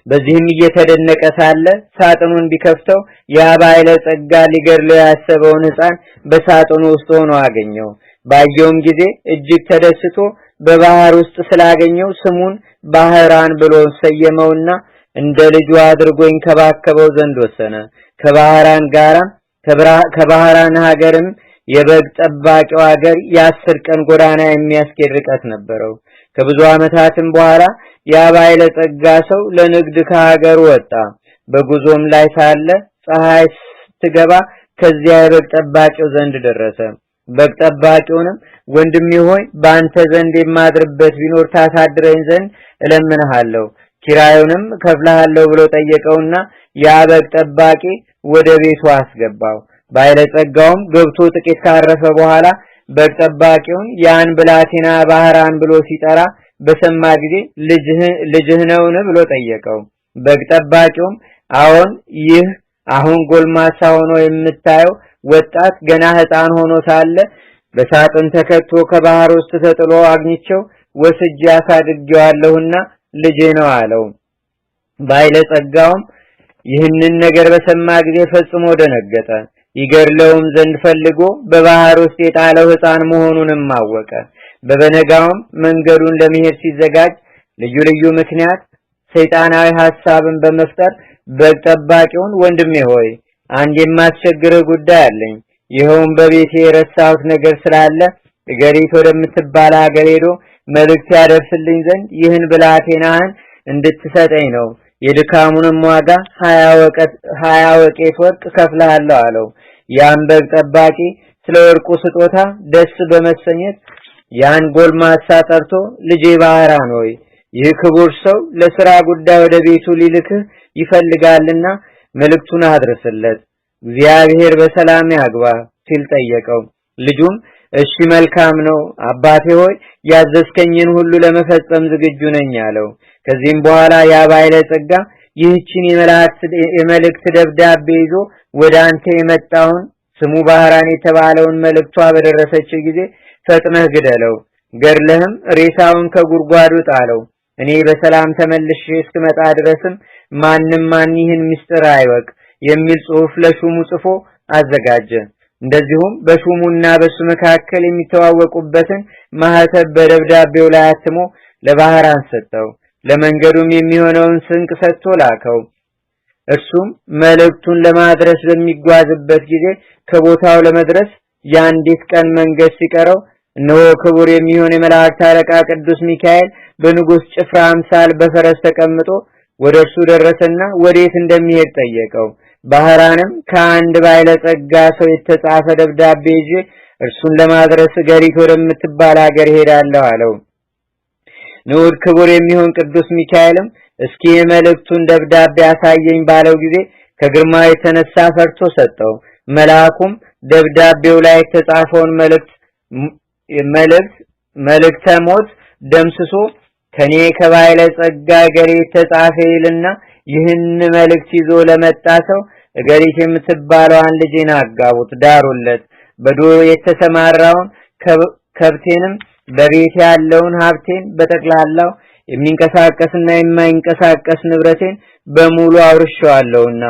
በዚህም እየተደነቀ ሳለ ሳጥኑን ቢከፍተው ያ ባለጸጋ ሊገድለው ያሰበውን ሕፃን በሳጥኑ ውስጥ ሆኖ አገኘው። ባየውም ጊዜ እጅግ ተደስቶ በባህር ውስጥ ስላገኘው ስሙን ባህራን ብሎ ሰየመውና እንደ ልጁ አድርጎ ይንከባከበው ዘንድ ወሰነ። ከባህራን ሀገርም የበግ ጠባቂው ሀገር የ10 ቀን ጎዳና የሚያስኬድ ርቀት ነበረው። ከብዙ ዓመታትም በኋላ ያ ባለጸጋ ሰው ለንግድ ከሀገሩ ወጣ። በጉዞም ላይ ሳለ ፀሐይ ስትገባ ከዚያ የበግ ጠባቂው ዘንድ ደረሰ። በግ ጠባቂውንም ወንድሜ ሆይ በአንተ ዘንድ የማድርበት ቢኖር ታሳድረኝ ዘንድ እለምንሃለሁ፣ ኪራዩንም ከፍልሃለሁ ብሎ ጠየቀውና ያ በግ ጠባቂ ወደ ቤቱ አስገባው። ባለጸጋውም ገብቶ ጥቂት ካረፈ በኋላ በግ ጠባቂውን ያን ብላቴና ባህራን ብሎ ሲጠራ በሰማ ጊዜ ልጅህ ነውን ብሎ ጠየቀው። በግ ጠባቂውም አዎን፣ ይህ አሁን ጎልማሳ ሆኖ የምታየው ወጣት ገና ሕፃን ሆኖ ሳለ በሳጥን ተከቶ ከባህር ውስጥ ተጥሎ አግኝቼው ወስጄ አሳድጌዋለሁና ልጄ ነው አለው። ባለጸጋውም ይህንን ነገር በሰማ ጊዜ ፈጽሞ ደነገጠ። ይገድለውም ዘንድ ፈልጎ በባህር ውስጥ የጣለው ሕፃን መሆኑንም አወቀ። በበነጋውም መንገዱን ለመሄድ ሲዘጋጅ ልዩ ምክንያት ሰይጣናዊ ሐሳብን በመፍጠር በግ ጠባቂውን ወንድሜ ሆይ አንድ የማስቸግርህ ጉዳይ አለኝ፣ ይኸውም በቤቴ የረሳሁት ነገር ስላለ እገሪት ወደምትባል ሀገር ሄዶ መልእክት ያደርስልኝ ዘንድ ይህን ብላቴናህን እንድትሰጠኝ ነው። የድካሙንም ዋጋ 20 ወቄት ወርቅ ከፍልሃለሁ አለው። ያን በግ ጠባቂ ስለ ወርቁ ስጦታ ደስ በመሰኘት ያን ጎልማሳ ጠርቶ ልጄ ባህራን ሆይ ይህ ክቡር ሰው ለሥራ ጉዳይ ወደ ቤቱ ሊልክህ ይፈልጋልና መልእክቱን አድርስለት፣ እግዚአብሔር በሰላም ያግባ ሲል ጠየቀው። ልጁም እሺ መልካም ነው አባቴ ሆይ ያዘዝከኝን ሁሉ ለመፈጸም ዝግጁ ነኝ አለው። ከዚህም በኋላ ያ ባለጸጋ ይህችን የመልእክት ደብዳቤ ይዞ ወደ አንተ የመጣውን ስሙ ባህራን የተባለውን መልእክቷ በደረሰች ጊዜ ፈጥነህ ግደለው፣ ገድለህም ሬሳውን ከጉድጓዱ ጣለው። እኔ በሰላም ተመልሼ እስክመጣ ድረስም ማንም ይህን ምስጢር አይወቅ የሚል ጽሑፍ ለሹሙ ጽፎ አዘጋጀ። እንደዚሁም በሹሙና በሱ መካከል የሚተዋወቁበትን ማህተብ በደብዳቤው ላይ አትሞ ለባህራን ሰጠው። ለመንገዱም የሚሆነውን ስንቅ ሰጥቶ ላከው። እርሱም መልእክቱን ለማድረስ በሚጓዝበት ጊዜ ከቦታው ለመድረስ የአንዲት ቀን መንገድ ሲቀረው እነሆ ክቡር የሚሆን የመላእክት አለቃ ቅዱስ ሚካኤል በንጉሥ ጭፍራ አምሳል በፈረስ ተቀምጦ ወደ እርሱ ደረሰና ወዴት እንደሚሄድ ጠየቀው። ባህራንም ከአንድ ባለጸጋ ሰው የተጻፈ ደብዳቤ ይዤ እርሱን ለማድረስ ገሪት ወደምትባል ሀገር ሄዳለሁ አለው። ንዑድ ክቡር የሚሆን ቅዱስ ሚካኤልም እስኪ የመልእክቱን ደብዳቤ አሳየኝ ባለው ጊዜ ከግርማው የተነሳ ፈርቶ ሰጠው። መልአኩም ደብዳቤው ላይ የተጻፈውን መልእክተ ሞት ደምስሶ ከኔ ከባለጸጋ ገሪት ተጻፈ ይልና ይህን መልእክት ይዞ ለመጣ ሰው ገሪት የምትባለዋን ልጄን አጋቡት፣ ዳሩለት። በዱር የተሰማራውን ከብቴንም በቤት ያለውን ሀብቴን በጠቅላላው የሚንቀሳቀስና የማይንቀሳቀስ ንብረቴን በሙሉ አውርሻለሁና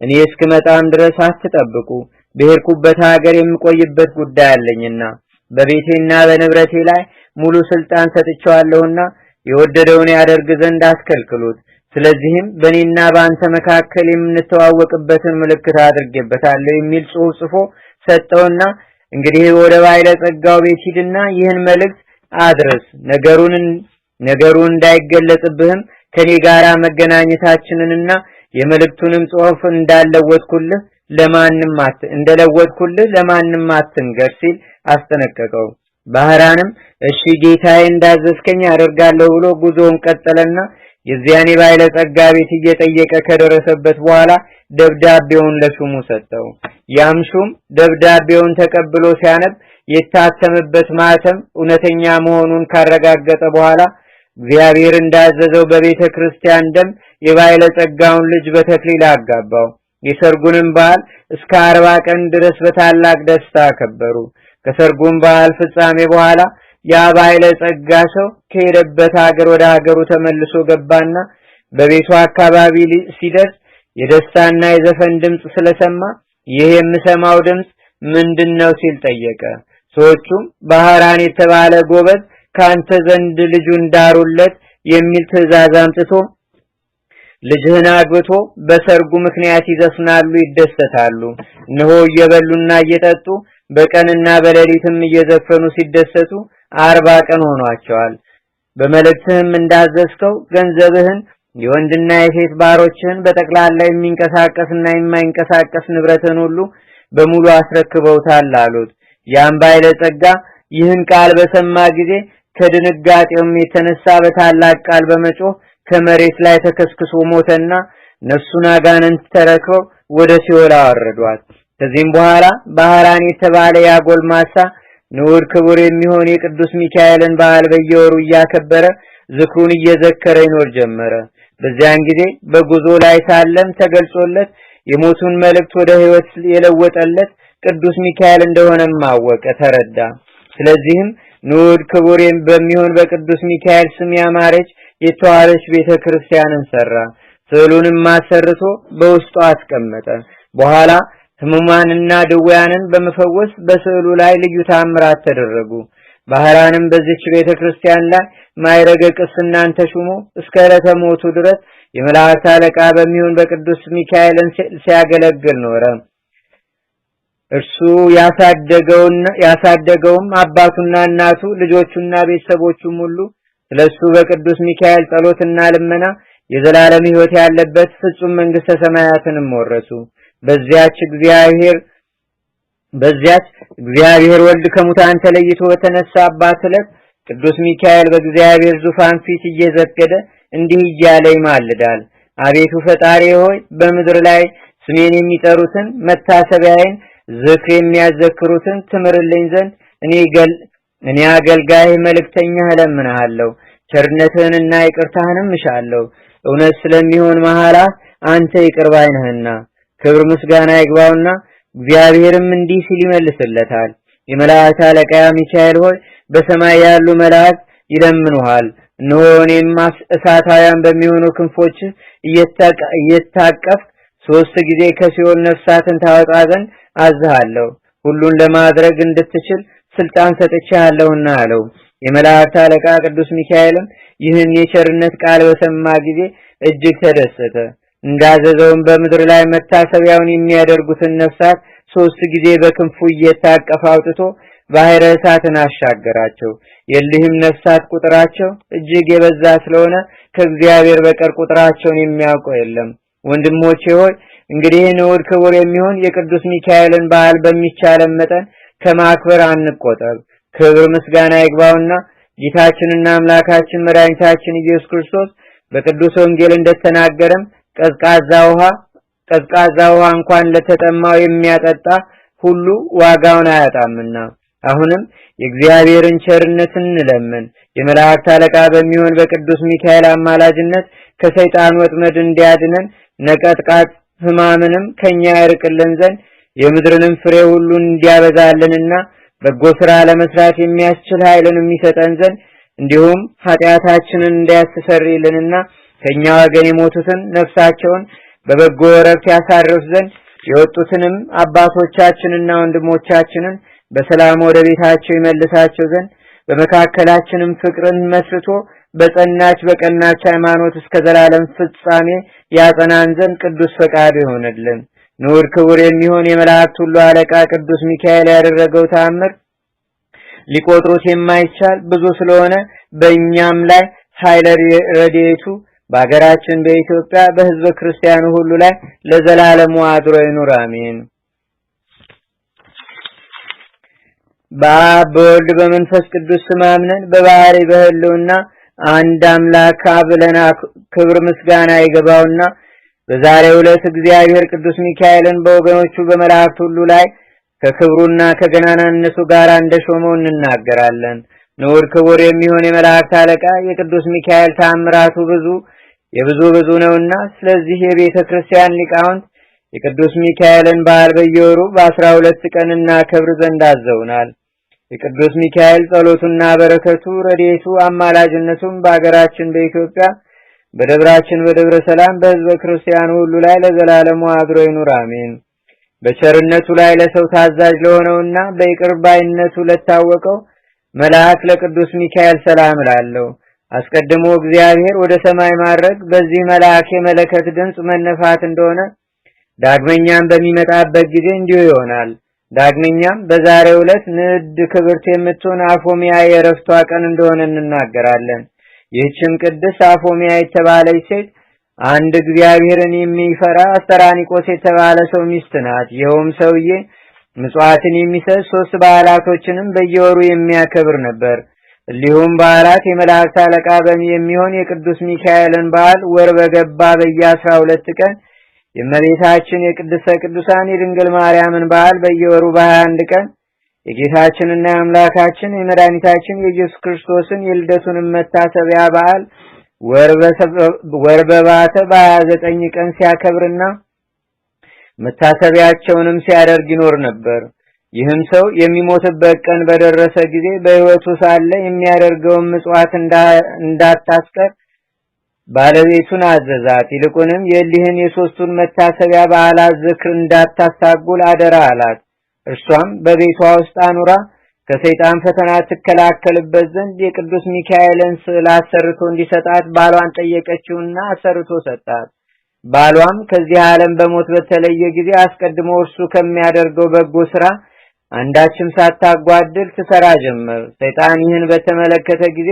እኔ እስክመጣም ድረስ አትጠብቁ። በሄድኩበት ሀገር የምቆይበት ጉዳይ አለኝና በቤቴና በንብረቴ ላይ ሙሉ ስልጣን ሰጥቻለሁና የወደደውን ያደርግ ዘንድ አስከልክሉት። ስለዚህም በእኔና በአንተ መካከል የምንተዋወቅበትን ምልክት አድርጌበታለሁ የሚል ጽሑፍ ጽፎ ሰጠውና እንግዲህ ወደ ባለጸጋው ቤት ሂድና ይህን መልእክት አድርስ፣ ነገሩን እንዳይገለጽብህም ከኔ ጋራ መገናኘታችንንና የመልእክቱንም ጽሑፍ እንደለወጥኩልህ ለማንም አትንገር ሲል አስጠነቀቀው። ባህራንም እሺ ጌታዬ እንዳዘዝከኝ አደርጋለሁ ብሎ ጉዞውን ቀጠለና የዚያን ባለጸጋ ቤት እየጠየቀ ከደረሰበት በኋላ ደብዳቤውን ለሹሙ ሰጠው። ያም ሹም ደብዳቤውን ተቀብሎ ሲያነብ የታተመበት ማህተም እውነተኛ መሆኑን ካረጋገጠ በኋላ እግዚአብሔር እንዳዘዘው በቤተ ክርስቲያን ደም የባለጸጋውን ልጅ በተክሊል አጋባው። የሰርጉንም በዓል እስከ 40 ቀን ድረስ በታላቅ ደስታ አከበሩ። ከሰርጉም በዓል ፍጻሜ በኋላ ያ ባለጸጋ ሰው ከሄደበት ሀገር ወደ ሀገሩ ተመልሶ ገባና በቤቱ አካባቢ ሲደርስ የደስታና የዘፈን ድምጽ ስለሰማ ይህ የምሰማው ድምጽ ምንድነው ሲል ጠየቀ። ሰዎቹም ባህራን የተባለ ጎበዝ ካንተ ዘንድ ልጁን ዳሩለት የሚል ትእዛዝ አምጥቶ ልጅህን አግብቶ በሰርጉ ምክንያት ይዘፍናሉ፣ ይደሰታሉ። እነሆ እየበሉና እየጠጡ በቀንና በሌሊትም እየዘፈኑ ሲደሰቱ 40 ቀን ሆኗቸዋል። በመልእክትህም እንዳዘዝከው ገንዘብህን የወንድና የሴት ባሮችህን በጠቅላላ የሚንቀሳቀስና የማይንቀሳቀስ ንብረትን ሁሉ በሙሉ አስረክበውታል አሉት። ያም ባለጸጋ ይህን ቃል በሰማ ጊዜ ከድንጋጤውም የተነሳ በታላቅ ቃል በመጮህ ከመሬት ላይ ተከስክሶ ሞተና ነፍሱን አጋንንት ተረክበው ወደ ሲኦል አወረዷት። ከዚህም በኋላ ባህራን የተባለ ያጎልማሳ ንዑድ ክቡር የሚሆን የቅዱስ ሚካኤልን በዓል በየወሩ እያከበረ ዝክሩን እየዘከረ ይኖር ጀመረ። በዚያን ጊዜ በጉዞ ላይ ሳለም ተገልጾለት የሞቱን መልእክት ወደ ሕይወት የለወጠለት ቅዱስ ሚካኤል እንደሆነም አወቀ፣ ተረዳ። ስለዚህም ንዑድ ክቡር በሚሆን በቅዱስ ሚካኤል ስም ያማረች የተዋበች ቤተክርስቲያንን ሰራ። ስዕሉንም አሰርቶ በውስጡ አስቀመጠ። በኋላ ሕሙማንና ድውያንን በመፈወስ በስዕሉ ላይ ልዩ ታምራት ተደረጉ። ባህራንም በዚች ቤተክርስቲያን ላይ ማዕረገ ቅስናን ተሹሞ እስከ ዕለተ ሞቱ ድረስ የመላእክት አለቃ በሚሆን በቅዱስ ሚካኤልን ሲያገለግል ኖረ። እርሱ ያሳደገውም አባቱና እናቱ ልጆቹና ቤተሰቦቹም ሁሉ ስለሱ በቅዱስ ሚካኤል ጸሎትና ልመና የዘላለም ሕይወት ያለበት ፍጹም መንግስተ ሰማያትንም ወረሱ። በዚያች እግዚአብሔር ወልድ ከሙታን ተለይቶ በተነሳባት ዕለት ቅዱስ ሚካኤል በእግዚአብሔር ዙፋን ፊት እየዘገደ እንዲህ እያለ ይማልዳል። አቤቱ ፈጣሪ ሆይ በምድር ላይ ስሜን የሚጠሩትን መታሰቢያዬን ዝክር የሚያዘክሩትን ትምርልኝ ዘንድ እኔ አገልጋይ መልእክተኛህ እለምንሃለሁ። ቸርነትህንና ይቅርታህንም እሻለሁ። እውነት ስለሚሆን መሐላ አንተ ይቅር ባይ ነህና። ክብር ምስጋና ይግባውና እግዚአብሔርም እንዲህ ሲል ይመልስለታል። የመላእክት አለቃ ሚካኤል ሆይ በሰማይ ያሉ መላእክት ይለምኑሃል። እነሆ እኔም እሳታውያን በሚሆኑ ክንፎች እየታቀፍ 3 ጊዜ ከሲኦል ነፍሳትን ታወጣ ዘንድ አዝሃለሁ። ሁሉን ለማድረግ እንድትችል ስልጣን ሰጥቻለሁና አለው። የመላእክት አለቃ ቅዱስ ሚካኤልም ይህን የቸርነት ቃል በሰማ ጊዜ እጅግ ተደሰተ። እንዳዘዘውም በምድር ላይ መታሰቢያውን የሚያደርጉትን ነፍሳት 3 ጊዜ በክንፉ እየታቀፈ አውጥቶ ባህረ እሳትን አሻገራቸው። የልህም ነፍሳት ቁጥራቸው እጅግ የበዛ ስለሆነ ከእግዚአብሔር በቀር ቁጥራቸውን የሚያውቀው የለም። ወንድሞቼ ሆይ እንግዲህ ንዑድ ክቡር የሚሆን የቅዱስ ሚካኤልን በዓል በሚቻለን መጠን ከማክበር አንቆጠብ። ክብር ምስጋና ይግባውና ጌታችንና አምላካችን መድኃኒታችን ኢየሱስ ክርስቶስ በቅዱስ ወንጌል እንደተናገረም ቀዝቃዛ ውሃ እንኳን ለተጠማው የሚያጠጣ ሁሉ ዋጋውን አያጣምና። አሁንም የእግዚአብሔርን ቸርነት እንለምን። የመላእክት አለቃ በሚሆን በቅዱስ ሚካኤል አማላጅነት ከሰይጣን ወጥመድ እንዲያድነን ነቀጥቃጥ ሕማምንም ከኛ ያርቅልን ዘንድ የምድርንም ፍሬ ሁሉ እንዲያበዛልንና በጎ ሥራ ለመስራት የሚያስችል ኃይልን የሚሰጠን ዘንድ እንዲሁም ኃጢአታችንን እንዲያስተሰርይልንና ከኛ ወገን የሞቱትን ነፍሳቸውን በበጎ ዕረፍት ያሳርፍ ዘንድ የወጡትንም አባቶቻችንና ወንድሞቻችንን በሰላም ወደ ቤታቸው ይመልሳቸው ዘንድ በመካከላችንም ፍቅርን መስርቶ በጸናች በቀናች ሃይማኖት እስከ ዘላለም ፍጻሜ ያጸናን ዘንድ ቅዱስ ፈቃዱ ይሆንልን። ንዑድ ክቡር የሚሆን የመላእክት ሁሉ አለቃ ቅዱስ ሚካኤል ያደረገው ተአምር ሊቆጥሩት የማይቻል ብዙ ስለሆነ በእኛም ላይ ኃይለ ረድኤቱ በአገራችን በኢትዮጵያ በሕዝበ ክርስቲያኑ ሁሉ ላይ ለዘላለሙ አድሮ ይኑር፣ አሜን። በአብ በወልድ በመንፈስ ቅዱስ ስም አምነን በባህሪ በህልውና አንድ አምላክ ብለን ክብር ምስጋና ይገባውና በዛሬው ዕለት እግዚአብሔር ቅዱስ ሚካኤልን በወገኖቹ በመላእክት ሁሉ ላይ ከክብሩና ከገናናነቱ ጋር እንደሾመው እንናገራለን። ንዑድ ክቡር የሚሆን የመላእክት አለቃ የቅዱስ ሚካኤል ተአምራቱ ብዙ ነውና ስለዚህ የቤተ ክርስቲያን ሊቃውንት የቅዱስ ሚካኤልን በዓል በየወሩ በ12 ቀን እናከብር ዘንድ አዘውናል። የቅዱስ ሚካኤል ጸሎቱና በረከቱ ረድኤቱ አማላጅነቱም በአገራችን በኢትዮጵያ በደብራችን በደብረ ሰላም በሕዝበ ክርስቲያኑ ሁሉ ላይ ለዘላለሙ አድሮ ይኑር፣ አሜን። በቸርነቱ ላይ ለሰው ታዛዥ ለሆነውና በይቅር ባይነቱ ለታወቀው መልአክ ለቅዱስ ሚካኤል ሰላም እላለሁ። አስቀድሞ እግዚአብሔር ወደ ሰማይ ማድረግ በዚህ መልአክ የመለከት ድምጽ መነፋት እንደሆነ ዳግመኛም በሚመጣበት ጊዜ እንዲሁ ይሆናል። ዳግመኛም በዛሬው ዕለት ንድ ክብርት የምትሆን አፎሚያ የረፍቷ ቀን እንደሆነ እንናገራለን። ይህችም ቅድስት አፎሚያ የተባለች ሴት አንድ እግዚአብሔርን የሚፈራ አስተራኒቆስ የተባለ ሰው ሚስት ናት። ይኸውም ሰውዬ ምጽዋትን የሚሰጥ 3 በዓላቶችንም በየወሩ የሚያከብር ነበር። እንዲሁም በዓላት የመላእክት አለቃ የሚሆን የቅዱስ ሚካኤልን በዓል ወር በገባ በየ12 ቀን የእመቤታችን የቅድስተ ቅዱሳን የድንግል ማርያምን በዓል በየወሩ በ21 ቀን የጌታችንና የአምላካችን የመድኃኒታችን የኢየሱስ ክርስቶስን የልደቱን መታሰቢያ በዓል ወር በባተ በ29 ቀን ሲያከብርና መታሰቢያቸውንም ሲያደርግ ይኖር ነበር። ይህም ሰው የሚሞትበት ቀን በደረሰ ጊዜ በሕይወቱ ሳለ የሚያደርገውን ምጽዋት እንዳታስቀር ባለቤቱን አዘዛት። ይልቁንም የሊህን የሶስቱን መታሰቢያ በዓላት ዝክር እንዳታሳጉል አደራ አላት። እርሷም በቤቷ ውስጥ አኑራ ከሰይጣን ፈተና ትከላከልበት ዘንድ የቅዱስ ሚካኤልን ስዕል አሰርቶ እንዲሰጣት ባሏን ጠየቀችውና አሰርቶ ሰጣት። ባሏም ከዚህ ዓለም በሞት በተለየ ጊዜ አስቀድሞ እርሱ ከሚያደርገው በጎ ሥራ አንዳችም ሳታጓድል ትሰራ ጀመር። ሰይጣን ይህን በተመለከተ ጊዜ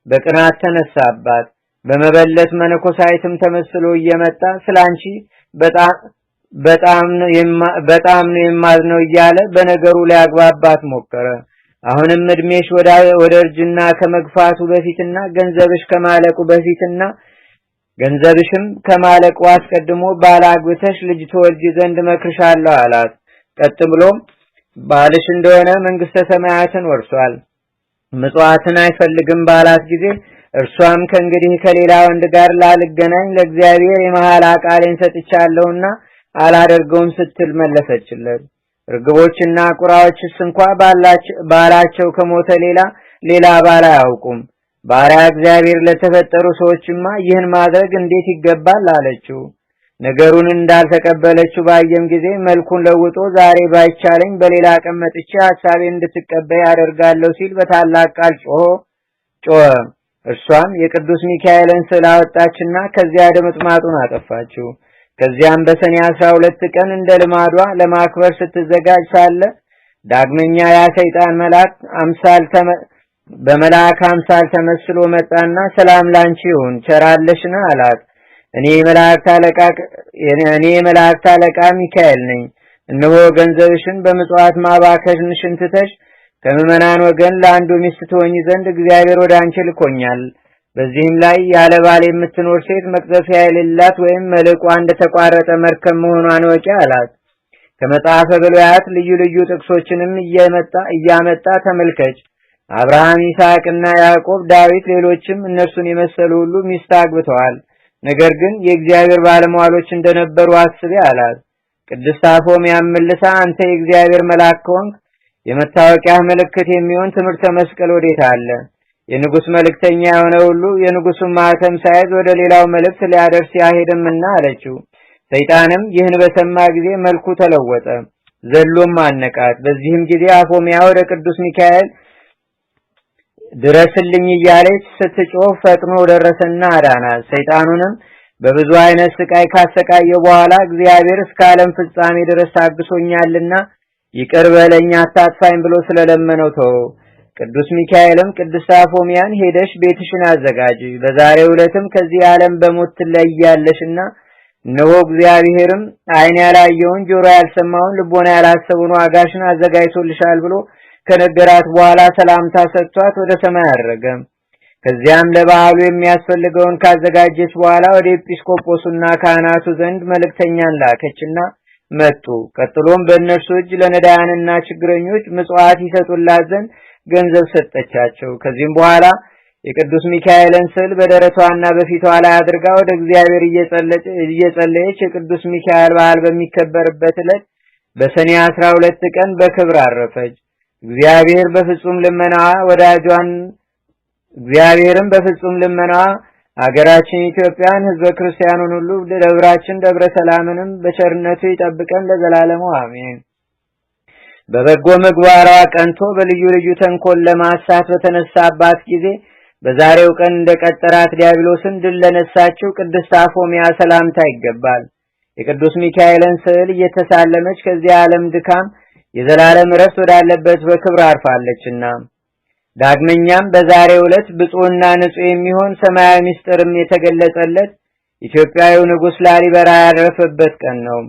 በቅናት ተነሳባት። በመበለት መነኮሳይትም ተመስሎ እየመጣ ስላንቺ በጣም ነው የማዝነው እያለ በነገሩ ሊያግባባት ሞከረ። አሁንም እድሜሽ ወደ እርጅና ከመግፋቱ በፊትና ገንዘብሽም ከማለቁ አስቀድሞ ባላግብተሽ ልጅ ትወልጂ ዘንድ መክርሻለሁ አላት። ቀጥሎም ባልሽ እንደሆነ መንግስተ ሰማያትን ወርሷል፣ ምጽዋትን አይፈልግም ባላት ጊዜ እርሷም ከእንግዲህ ከሌላ ወንድ ጋር ላልገናኝ ለእግዚአብሔር የመሐላ ቃሌን ሰጥቻለሁና አላደርገውም ስትል መለሰችለት። ርግቦችና ቁራዎችስ እንኳን ባላቸው ከሞተ ሌላ ባል አያውቁም። ባሪያ እግዚአብሔር ለተፈጠሩ ሰዎችማ ይህን ማድረግ እንዴት ይገባል አለችው። ነገሩን እንዳልተቀበለችው ባየም ጊዜ መልኩን ለውጦ ዛሬ ባይቻለኝ በሌላ ቀን መጥቼ ሐሳቤን እንድትቀበይ አደርጋለሁ ሲል በታላቅ ቃል ጮኸ። እርሷም የቅዱስ ሚካኤልን ስዕል አወጣችና ከዚያ ደምጥማጡን አጠፋችው። ከዚያም በሰኔ 12 ቀን እንደ ልማዷ ለማክበር ስትዘጋጅ ሳለ ዳግመኛ ያ ሰይጣን በመልአክ አምሳል ተመስሎ መጣና ሰላም ላንቺ ይሁን ቸራለሽና አላት። እኔ የመላእክት አለቃ ሚካኤል ነኝ። እነሆ ገንዘብሽን በምጽዋት ማባከንሽን ትተሽ ከምዕመናን ወገን ለአንዱ ሚስት ትሆኚ ዘንድ እግዚአብሔር ወደ አንቺ ልኮኛል። በዚህም ላይ ያለ ባል የምትኖር ሴት መቅዘፊያ የሌላት ወይም መልቋ እንደተቋረጠ መርከብ መሆኗን ወቂ አላት። ከመጽሐፈ ብሉያት ልዩ ልዩ ጥቅሶችንም እያመጣ ተመልከች። አብርሃም፣ ይስሐቅና ያዕቆብ፣ ዳዊት፣ ሌሎችም እነርሱን የመሰሉ ሁሉ ሚስት አግብተዋል። ነገር ግን የእግዚአብሔር ባለሟሎች እንደነበሩ አስቢ አላት። ቅድስት አፎምያም መልሳ አንተ የእግዚአብሔር መልአክ ከሆንክ የመታወቂያ ምልክት የሚሆን ትምህርተ መስቀል ወዴት አለ? የንጉስ መልእክተኛ የሆነ ሁሉ የንጉሱን ማህተም ሳይዝ ወደ ሌላው መልእክት ሊያደርስ ያሄድምና አለችው። ሰይጣንም ይህን በሰማ ጊዜ መልኩ ተለወጠ፣ ዘሎም አነቃት። በዚህም ጊዜ አፎምያ ወደ ቅዱስ ሚካኤል ድረስልኝ እያለች ስትጮህ ፈጥኖ ደረሰና አዳናት። ሰይጣኑንም በብዙ አይነት ስቃይ ካሰቃየው በኋላ እግዚአብሔር እስከ ዓለም ፍጻሜ ድረስ ታግሶኛልና ይቅር በለኝ አታጥፋኝ ብሎ ስለለመነው ተወው። ቅዱስ ሚካኤልም ቅድስት አፎምያን ሄደሽ ቤትሽን አዘጋጂ፣ በዛሬው ዕለትም ከዚህ ዓለም በሞት ትለያለሽና እነሆ እግዚአብሔርም ዓይን ያላየውን ጆሮ ያልሰማውን ልቦና ያላሰበውን ዋጋሽን አዘጋጅቶልሻል ብሎ ከነገራት በኋላ ሰላምታ ሰጥቷት ወደ ሰማይ አረገ። ከዚያም ለበዓሉ የሚያስፈልገውን ካዘጋጀች በኋላ ወደ ኤጲስቆጶስና ካህናቱ ዘንድ መልእክተኛን ላከችና መጡ። ቀጥሎም በእነርሱ እጅ ለነዳያንና ችግረኞች ምጽዋት ይሰጡላት ዘንድ ገንዘብ ሰጠቻቸው። ከዚህም በኋላ የቅዱስ ሚካኤልን ስዕል በደረቷና በፊቷ ላይ አድርጋ ወደ እግዚአብሔር እየጸለየች የቅዱስ ሚካኤል በዓል በሚከበርበት ዕለት በሰኔ 12 ቀን በክብር አረፈች። እግዚአብሔርም በፍጹም ልመናዋ አገራችን ኢትዮጵያን ሕዝበ ክርስቲያኑን ሁሉ ደብራችን ደብረ ሰላምንም በቸርነቱ ይጠብቀን ለዘላለሙ አሜን። በበጎ ምግባሯ ቀንቶ በልዩ ልዩ ተንኮል ለማሳት በተነሳባት ጊዜ በዛሬው ቀን እንደቀጠራት ዲያብሎስን ድል ለነሳችው ቅድስት አፎምያ ሰላምታ ይገባል። የቅዱስ ሚካኤልን ስዕል እየተሳለመች ከዚህ ዓለም ድካም የዘላለም ዕረፍት ወዳለበት በክብር አርፋለችና። ዳግመኛም በዛሬው ዕለት ብፁዕና ንጹሕ የሚሆን ሰማያዊ ምስጢርም የተገለጸለት ኢትዮጵያዊው ንጉሥ ላሊበላ ያረፈበት ቀን ነው።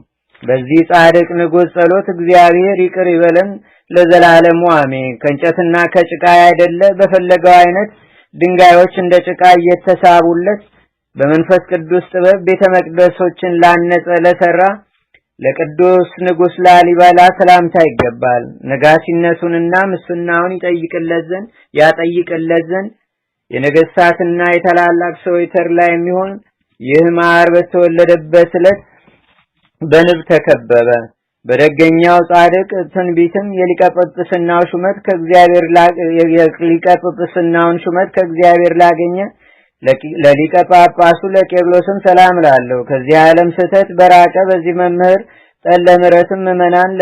በዚህ ጻድቅ ንጉሥ ጸሎት እግዚአብሔር ይቅር ይበለን ለዘላለሙ አሜን። ከእንጨትና ከጭቃ አይደለ በፈለገው አይነት ድንጋዮች እንደ ጭቃ እየተሳቡለት በመንፈስ ቅዱስ ጥበብ ቤተ መቅደሶችን ላነጸ ለሰራ ለቅዱስ ንጉሥ ላሊበላ ሰላምታ ይገባል። ነጋሲነቱንና ምስናውን ያጠይቅለት ዘንድ የነገሥታትና የታላላቅ ሰዎች ተድላ የሚሆን ይህ ማር በተወለደበት ዕለት በንብ ተከበበ። በደገኛው ጻድቅ ትንቢትም የሊቀ ጵጵስናውን ሹመት ከእግዚአብሔር ላገኘ ለሊቀ ጳጳሱ ለቄርሎስም ሰላም ላለው ከዚህ ዓለም ስህተት በራቀ በዚህ መምህር ጠለ ምሕረትም ምዕመናን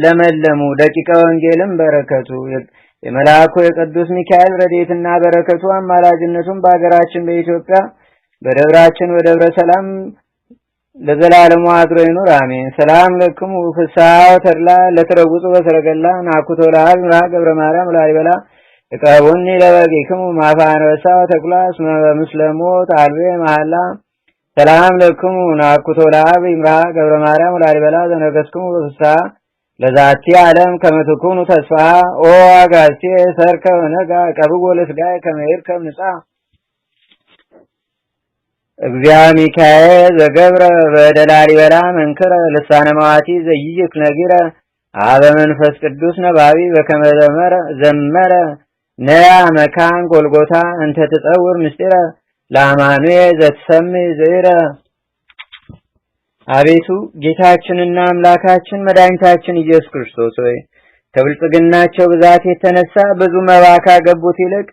ለመለሙ ደቂቀ ወንጌልም በረከቱ የመልአኩ የቅዱስ ሚካኤል ረድኤትና በረከቱ አማላጅነቱም በአገራችን በኢትዮጵያ በደብራችን በደብረ ሰላም ለዘላለሙ አድሮ ይኑር አሜን። ሰላም ለክሙ ፍስሐ ተድላ ለተረውጹ በሰረገላ ናኩቶ ለአብ ምራ ገብረ ማርያም ላሊበላ እቀቡኒ ለበቂክሙ ማፋንበሳ ተኩላ እስመ በምስለሞት አልቤ መሐላ ሰላም ለክሙ ናኩቶ ለአብ ምራ ገብረ ማርያም ላሊበላ ዘነገስክሙ በፍስሐ ለዛቲ ዓለም ከመትኩኑ ተስፋ ኦ አጋስቴ ሰርከ ነጋ ቀብጎ ለስጋይ ከመይር ከምንጻ እግዚአብሔር ሚካኤል ዘገብረ በደላሊበላ መንክረ ልሳነ ማዋቲ ዘይይክ ነጊረ አበ መንፈስ ቅዱስ ነባቢ በከመ ዘመረ ነያ መካን ጎልጎታ እንተ ተጸውር ምስጢረ ለአማኑኤል ዘትሰምይ ዘይረ። አቤቱ ጌታችንና አምላካችን መድኃኒታችን ኢየሱስ ክርስቶስ ሆይ ከብልጽግናቸው ብዛት የተነሳ ብዙ መባ ካገቡት ይልቅ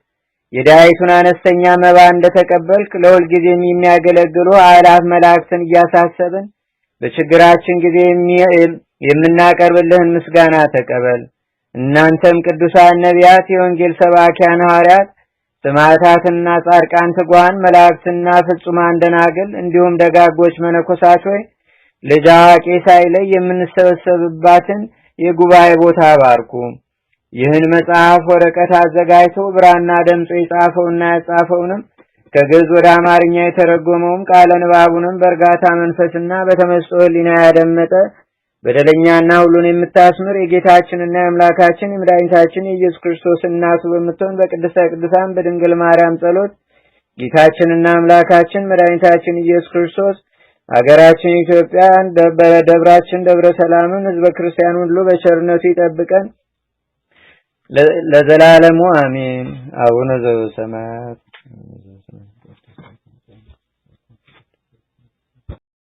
የዳይቱን አነስተኛ መባ እንደተቀበልክ ለሁል ጊዜ የሚያገለግሉ አእላፍ መላእክትን እያሳሰብን በችግራችን ጊዜ የምናቀርብልህን ምስጋና ተቀበል። እናንተም ቅዱሳን ነቢያት፣ የወንጌል ሰባኪያን ሐዋርያት፣ ሰማዕታትና ጻድቃን፣ ትጉሃን መላእክትና ፍጹማን ደናግል እንዲሁም ደጋጎች መነኮሳት ሆይ ልጅ አዋቂ ሳይለይ የምንሰበሰብባትን የጉባኤ ቦታ ባርኩ። ይህን መጽሐፍ ወረቀት አዘጋጅቶ ብራና ደምጾ የጻፈውና ያጻፈውንም ከግዕዝ ወደ አማርኛ የተረጎመውም ቃለ ንባቡንም በእርጋታ መንፈስና በተመስጦ ሕሊና ያደመጠ በደለኛና ሁሉን የምታስምር የጌታችንና የአምላካችን የመድኃኒታችን የኢየሱስ ክርስቶስ እናቱ በምትሆን በቅድስተ ቅዱሳን በድንግል ማርያም ጸሎት ጌታችንና አምላካችን መድኃኒታችን ኢየሱስ ክርስቶስ አገራችን ኢትዮጵያን በደብራችን ደብረ ሰላምን ሕዝበ ክርስቲያኑን ሁሉ በቸርነቱ ይጠብቀን ለዘላለሙ አሜን። አቡነ ዘበሰማያት